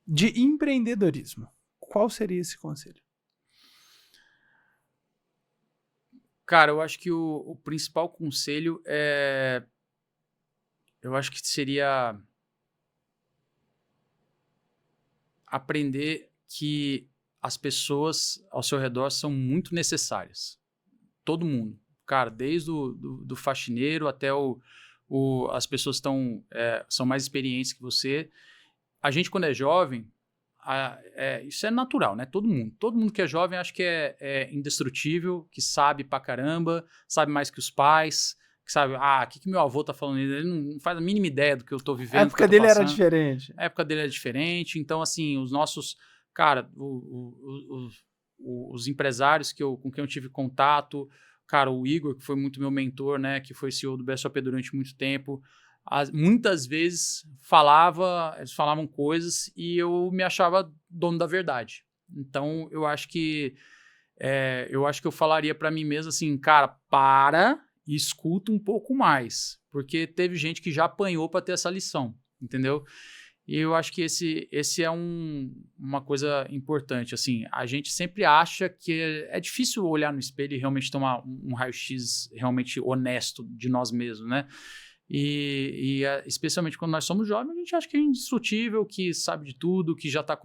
de empreendedorismo, qual seria esse conselho? Cara, eu acho que o principal conselho eu acho que seria aprender que as pessoas ao seu redor são muito necessárias. Todo mundo. Cara, desde do faxineiro até as pessoas são mais experientes que você. A gente, quando é jovem, isso é natural, né? Todo mundo que é jovem acha que é indestrutível, que sabe pra caramba, sabe mais que os pais, que sabe, o que meu avô tá falando? Ele não faz a mínima ideia do que eu tô vivendo. A época dele era diferente. A época dele era diferente, então, assim, os nossos, cara, os empresários com quem eu tive contato, cara, o Igor, que foi muito meu mentor, né, que foi CEO do BSOP durante muito tempo, muitas vezes eles falavam coisas e eu me achava dono da verdade. Então, eu acho que eu falaria para mim mesmo assim, cara, para e escuta um pouco mais, porque teve gente que já apanhou para ter essa lição, entendeu? E eu acho que esse é uma coisa importante, assim, a gente sempre acha que é difícil olhar no espelho e realmente tomar um raio-x realmente honesto de nós mesmos, né? E especialmente quando nós somos jovens, a gente acha que é indestrutível, que sabe de tudo, que já tá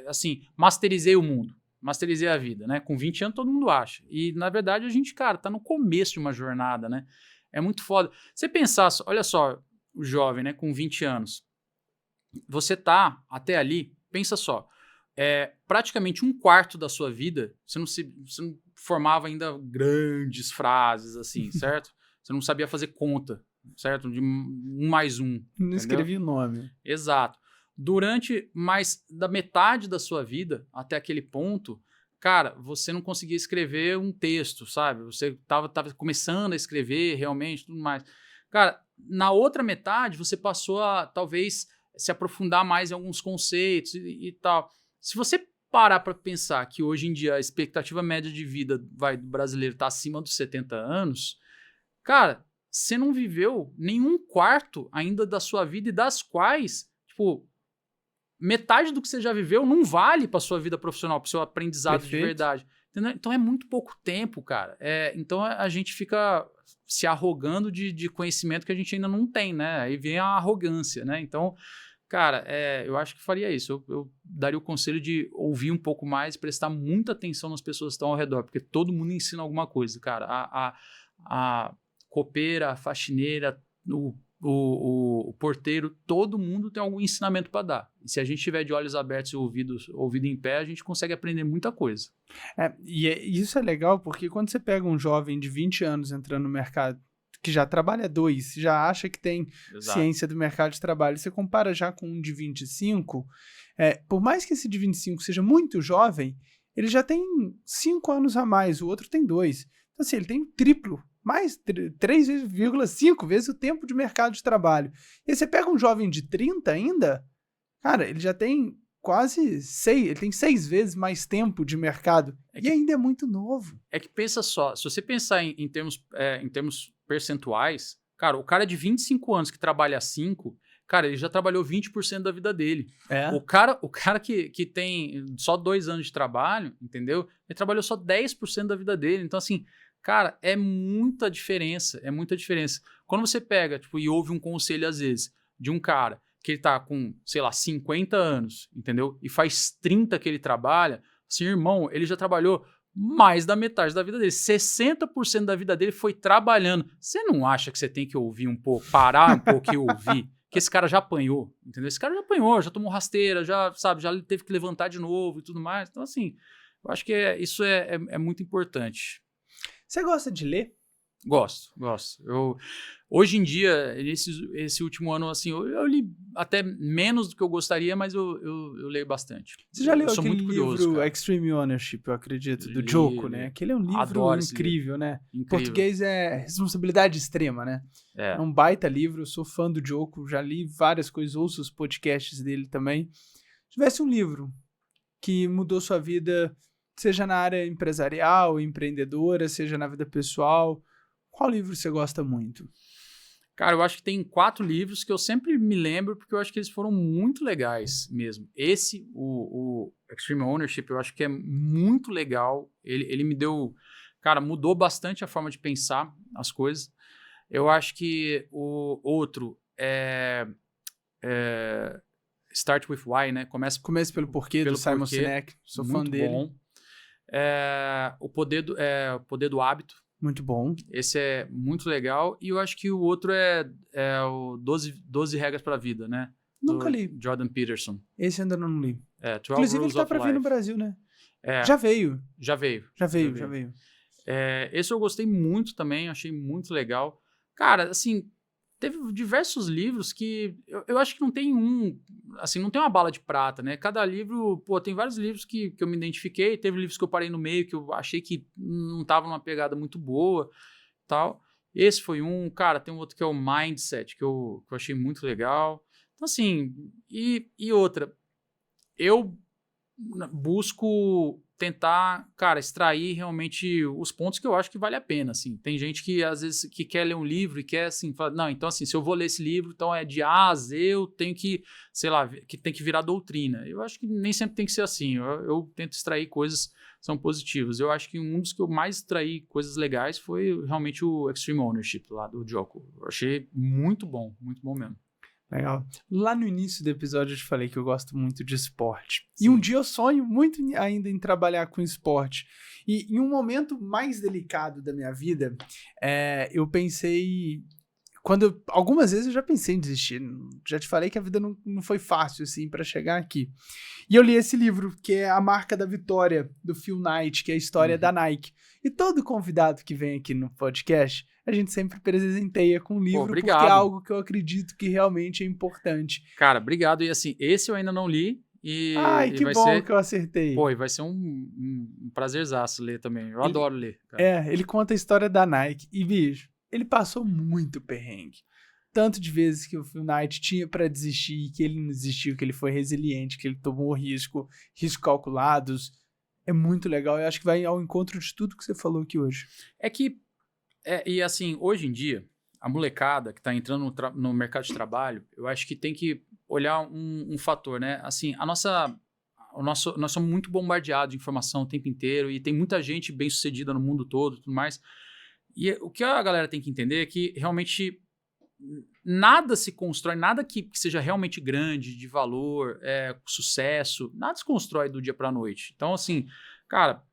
assim, masterizei o mundo, masterizei a vida, né? Com 20 anos todo mundo acha. E, na verdade, a gente, cara, tá no começo de uma jornada, né? É muito foda. Você pensar, olha só, o jovem, né, com 20 anos, você tá até ali, pensa só, praticamente um quarto da sua vida, você não formava ainda grandes frases, assim, certo? Você não sabia fazer conta, certo? De 1 mais 1. Não escrevi o nome. Exato. Durante mais da metade da sua vida, até aquele ponto, cara, você não conseguia escrever um texto, sabe? Você tava começando a escrever realmente, tudo mais. Cara, na outra metade, você passou a, talvez, se aprofundar mais em alguns conceitos e tal. Se você parar para pensar que hoje em dia a expectativa média de vida do brasileiro está acima dos 70 anos, cara, você não viveu nenhum quarto ainda da sua vida e das quais, tipo, metade do que você já viveu não vale para sua vida profissional, para o seu aprendizado. Perfeito. De verdade. Entendeu? Então é muito pouco tempo, cara. Então a gente fica se arrogando de conhecimento que a gente ainda não tem, né? Aí vem a arrogância, né? Então, cara, eu acho que faria isso. Eu daria o conselho de ouvir um pouco mais, prestar muita atenção nas pessoas que estão ao redor, porque todo mundo ensina alguma coisa, cara. A copeira, a faxineira, o porteiro, todo mundo tem algum ensinamento para dar. E se a gente tiver de olhos abertos e ouvido em pé, a gente consegue aprender muita coisa. Isso é legal porque quando você pega um jovem de 20 anos entrando no mercado, que já trabalha 2, já acha que tem Exato. Ciência do mercado de trabalho, você compara já com um de 25, por mais que esse de 25 seja muito jovem, ele já tem 5 anos a mais, o outro tem 2. Então assim, ele tem o triplo, mais 3,5 vezes o tempo de mercado de trabalho. E aí você pega um jovem de 30 ainda, cara, ele já tem quase 6, ele tem 6 vezes mais tempo de mercado e ainda é muito novo. É que pensa só, se você pensar em termos percentuais, cara, o cara de 25 anos que trabalha 5, cara, ele já trabalhou 20% da vida dele. O cara que tem só 2 anos de trabalho, entendeu? Ele trabalhou só 10% da vida dele. Então, assim, cara, é muita diferença, Quando você pega, tipo, e ouve um conselho, às vezes, de um cara que ele tá com, sei lá, 50 anos, entendeu? E faz 30 que ele trabalha, assim, irmão, ele já trabalhou mais da metade da vida dele. 60% da vida dele foi trabalhando. Você não acha que você tem que ouvir um pouco, parar um pouco e ouvir? Que esse cara já apanhou, entendeu? Esse cara já apanhou, já tomou rasteira, já teve que levantar de novo e tudo mais. Então, assim, eu acho que isso é muito importante. Você gosta de ler? Gosto. Hoje em dia, esse último ano, assim, eu li até menos do que eu gostaria, mas eu leio bastante. Você já leu eu sou aquele muito curioso, livro cara. Extreme Ownership, eu acredito, do Li, Joko, li. né? Aquele é um livro Adoro esse incrível, né? Em Incrível. português é Responsabilidade Extrema, né? É um baita livro, eu sou fã do Joko, já li várias coisas, ouço os podcasts dele também. Se tivesse um livro que mudou sua vida, seja na área empresarial, empreendedora, seja na vida pessoal, qual livro você gosta muito? Cara, eu acho que tem 4 livros que eu sempre me lembro, porque eu acho que eles foram muito legais mesmo. Esse, o Extreme Ownership, eu acho que é muito legal. Ele me deu... Cara, mudou bastante a forma de pensar as coisas. Eu acho que o outro é Start with Why, né? Comece pelo porquê, do Simon Sinek. Sou fã muito dele. Bom. O Poder do Hábito. Muito bom. Esse é muito legal. E eu acho que o outro é o 12 Regras para a Vida, né? Nunca li. Jordan Peterson. Esse ainda não li. 12 Inclusive, Rules ele tá of pra vir Life. no Brasil, né? Já veio. Já veio. Esse eu gostei muito também, achei muito legal. Cara, assim, teve diversos livros que eu acho que não tem assim, não tem uma bala de prata, né? Cada livro, tem vários livros que eu me identifiquei, teve livros que eu parei no meio, que eu achei que não tava numa pegada muito boa, tal. Esse foi um, cara, tem um outro que é o Mindset, que eu achei muito legal. Então, assim, e outra, eu busco tentar, cara, extrair realmente os pontos que eu acho que vale a pena, assim. Tem gente que, às vezes, que quer ler um livro e quer, assim, falar, não, então, assim, se eu vou ler esse livro, então é de A a Z, eu tenho que, sei lá, que tem que virar doutrina. Eu acho que nem sempre tem que ser assim. Eu tento extrair coisas que são positivas. Eu acho que um dos que eu mais extraí coisas legais foi realmente o Extreme Ownership, lá do Joko. Eu achei muito bom mesmo. Legal. Lá no início do episódio eu te falei que eu gosto muito de esporte. Sim. E um dia eu sonho muito ainda em trabalhar com esporte. E em um momento mais delicado da minha vida, eu pensei... algumas vezes eu já pensei em desistir. Já te falei que a vida não foi fácil assim para chegar aqui. E eu li esse livro, que é A Marca da Vitória, do Phil Knight, que é a história da Nike. E todo convidado que vem aqui no podcast, a gente sempre presenteia com um livro, porque é algo que eu acredito que realmente é importante. Cara, obrigado. E assim, esse eu ainda não li. Ai, que bom que eu acertei. E vai ser um prazerzaço ler também. Eu adoro ler. Cara. Ele conta a história da Nike. E, bicho, ele passou muito perrengue. Tanto de vezes que o Phil Knight tinha para desistir, que ele não desistiu, que ele foi resiliente, que ele tomou riscos calculados. É muito legal. Eu acho que vai ao encontro de tudo que você falou aqui hoje. E assim, hoje em dia, a molecada que está entrando no mercado de trabalho, eu acho que tem que olhar um fator, né? Assim, nós somos muito bombardeados de informação o tempo inteiro e tem muita gente bem-sucedida no mundo todo e tudo mais. E o que a galera tem que entender é que realmente nada se constrói, nada que seja realmente grande, de valor, sucesso, nada se constrói do dia para a noite. Então, assim, cara,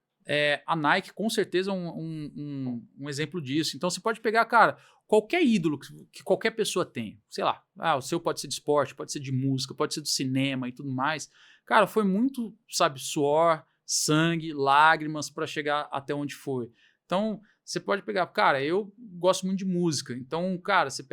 a Nike com certeza é um exemplo disso. Então, você pode pegar, cara, qualquer ídolo que qualquer pessoa tem. Sei lá, o seu pode ser de esporte, pode ser de música, pode ser do cinema e tudo mais. Cara, foi muito, sabe, suor, sangue, lágrimas para chegar até onde foi. Então, você pode pegar... Cara, eu gosto muito de música. Então, cara, você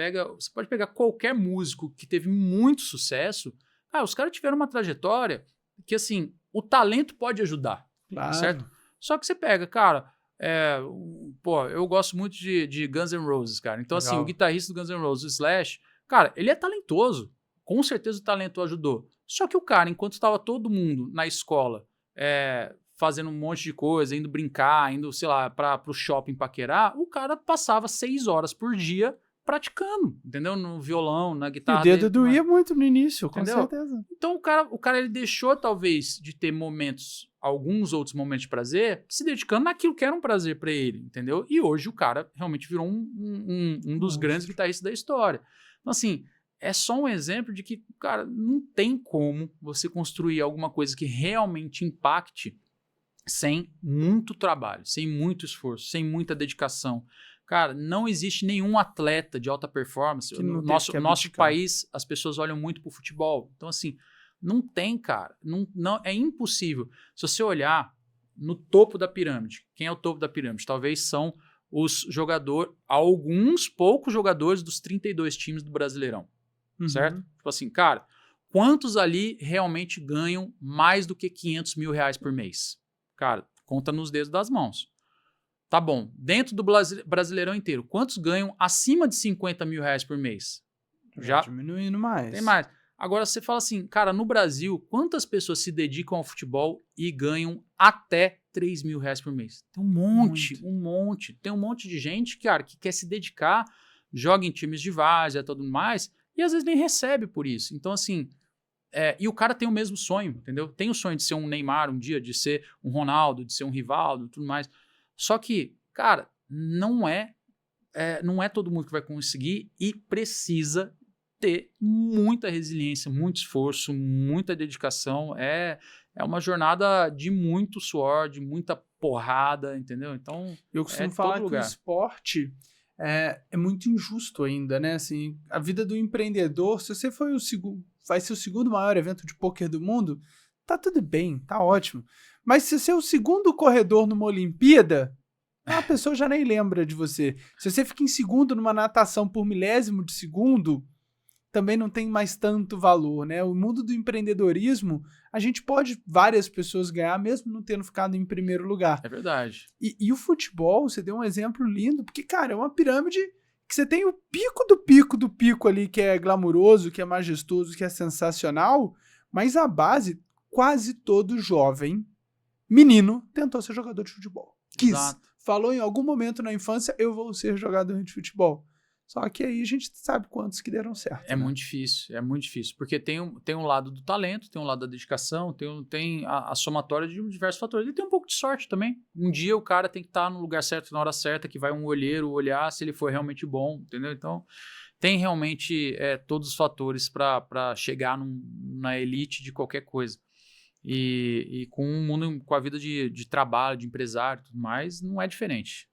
pode pegar qualquer músico que teve muito sucesso. Cara, os caras tiveram uma trajetória que, assim, o talento pode ajudar. Claro. Certo? Só que você pega, cara... eu gosto muito de Guns N' Roses, cara. Então, legal. Assim, o guitarrista do Guns N' Roses, o Slash, cara, ele é talentoso. Com certeza o talento ajudou. Só que o cara, enquanto estava todo mundo na escola... fazendo um monte de coisa, indo brincar, indo, sei lá, para o shopping paquerar, o cara passava 6 horas por dia praticando, entendeu? No violão, na guitarra. E o dedo doía muito no início, entendeu? Com certeza. Então o cara ele deixou, talvez, de ter alguns outros momentos de prazer, se dedicando naquilo que era um prazer para ele, entendeu? E hoje o cara realmente virou um dos grandes guitarristas da história. Então, assim, é só um exemplo de que, cara, não tem como você construir alguma coisa que realmente impacte sem muito trabalho, sem muito esforço, sem muita dedicação. Cara, não existe nenhum atleta de alta performance. No nosso país, as pessoas olham muito pro futebol. Então, assim, não tem, cara. Não, é impossível. Se você olhar no topo da pirâmide, quem é o topo da pirâmide? Talvez são alguns poucos jogadores dos 32 times do Brasileirão. certo? Tipo assim, cara, quantos ali realmente ganham mais do que R$500 mil por mês? Cara, conta nos dedos das mãos. Tá bom, dentro do Brasileirão inteiro, quantos ganham acima de R$50 mil por mês? Já diminuindo mais. Tem mais. Agora você fala assim, cara, no Brasil, quantas pessoas se dedicam ao futebol e ganham até R$3 mil por mês? Tem um monte. Tem um monte de gente, cara, que quer se dedicar, joga em times de várzea e tudo mais, e às vezes nem recebe por isso. Então, assim, e o cara tem o mesmo sonho, entendeu? Tem o sonho de ser um Neymar um dia, de ser um Ronaldo, de ser um Rivaldo e tudo mais. Só que, cara, não é todo mundo que vai conseguir e precisa ter muita resiliência, muito esforço, muita dedicação. É uma jornada de muito suor, de muita porrada, entendeu? Então, eu costumo falar que o esporte é muito injusto ainda, né? Assim, a vida do empreendedor, se você foi vai ser o segundo maior evento de pôquer do mundo, tá tudo bem, tá ótimo. Mas se você é o segundo corredor numa Olimpíada, a pessoa já nem lembra de você. Se você fica em segundo numa natação por milésimo de segundo, também não tem mais tanto valor, né? O mundo do empreendedorismo, a gente pode várias pessoas ganhar, mesmo não tendo ficado em primeiro lugar. É verdade. E o futebol, você deu um exemplo lindo, porque, cara, é uma pirâmide que você tem o pico do pico do pico ali, que é glamuroso, que é majestoso, que é sensacional, mas a base, quase todo jovem menino tentou ser jogador de futebol. Quis. Exato. Falou em algum momento na infância, eu vou ser jogador de futebol. Só que aí a gente sabe quantos que deram certo. É, né? Muito difícil. Porque tem um lado do talento, tem um lado da dedicação, tem a somatória de diversos fatores. E tem um pouco de sorte também. Um dia o cara tem que estar no lugar certo, na hora certa, que vai um olheiro olhar se ele for realmente bom, entendeu? Então, tem realmente todos os fatores para chegar na elite de qualquer coisa. E com um mundo, com a vida de trabalho, de empresário e tudo mais, não é diferente.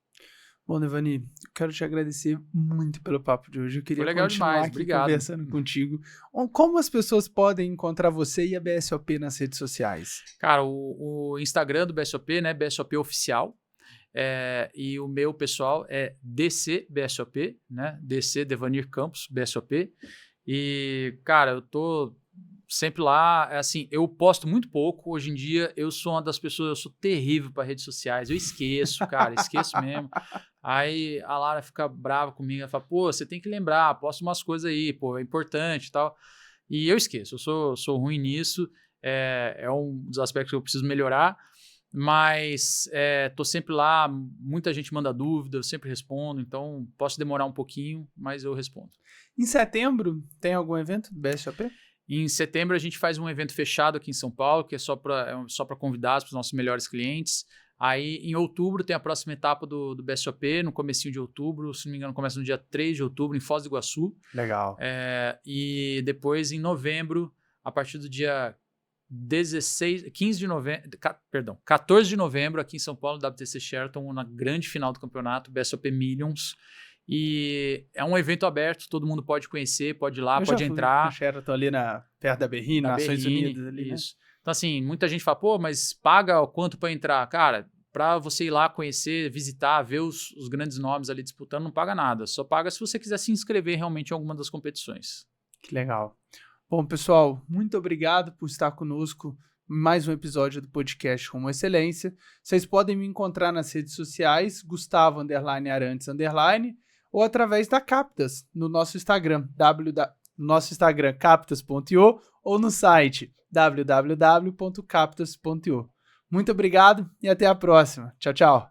Bom, Devani, eu quero te agradecer muito pelo papo de hoje. Eu queria continuar demais. Aqui Obrigado. Conversando contigo. Como as pessoas podem encontrar você e a BSOP nas redes sociais? Cara, o Instagram do BSOP, né? BSOP Oficial. E o meu pessoal é DC BSOP, né? DC Devanir Campos, BSOP. E, cara, eu tô sempre lá, assim, eu posto muito pouco. Hoje em dia, eu sou uma das pessoas, eu sou terrível para redes sociais. Eu esqueço, cara, esqueço mesmo. Aí a Lara fica brava comigo, ela fala, pô, você tem que lembrar, posta umas coisas aí, pô, é importante e tal. E eu esqueço, eu sou ruim nisso, é um dos aspectos que eu preciso melhorar, mas tô sempre lá, muita gente manda dúvida, eu sempre respondo, então posso demorar um pouquinho, mas eu respondo. Em setembro, tem algum evento do BSOP? Em setembro a gente faz um evento fechado aqui em São Paulo, que é só para convidados, para os nossos melhores clientes. Aí, em outubro, tem a próxima etapa do BSOP, no comecinho de outubro, se não me engano, começa no dia 3 de outubro, em Foz do Iguaçu. Legal. E depois, em novembro, a partir do dia 14 de novembro, aqui em São Paulo, WTC Sheraton, na grande final do campeonato, BSOP Millions. E é um evento aberto, todo mundo pode conhecer, pode ir lá, pode entrar. Eu Sheraton ali perto da Berrini, Nações Unidas. Ali, isso. Né? Então, assim, muita gente fala, pô, mas paga quanto para entrar? Cara, para você ir lá conhecer, visitar, ver os grandes nomes ali disputando, não paga nada. Só paga se você quiser se inscrever realmente em alguma das competições. Que legal. Bom, pessoal, muito obrigado por estar conosco em mais um episódio do podcast Rumo à Excelência. Vocês podem me encontrar nas redes sociais, Gustavo_Arantes_ ou através da Captas, no nosso Instagram, captas.io, ou no site www.captas.io. Muito obrigado e até a próxima. Tchau, tchau.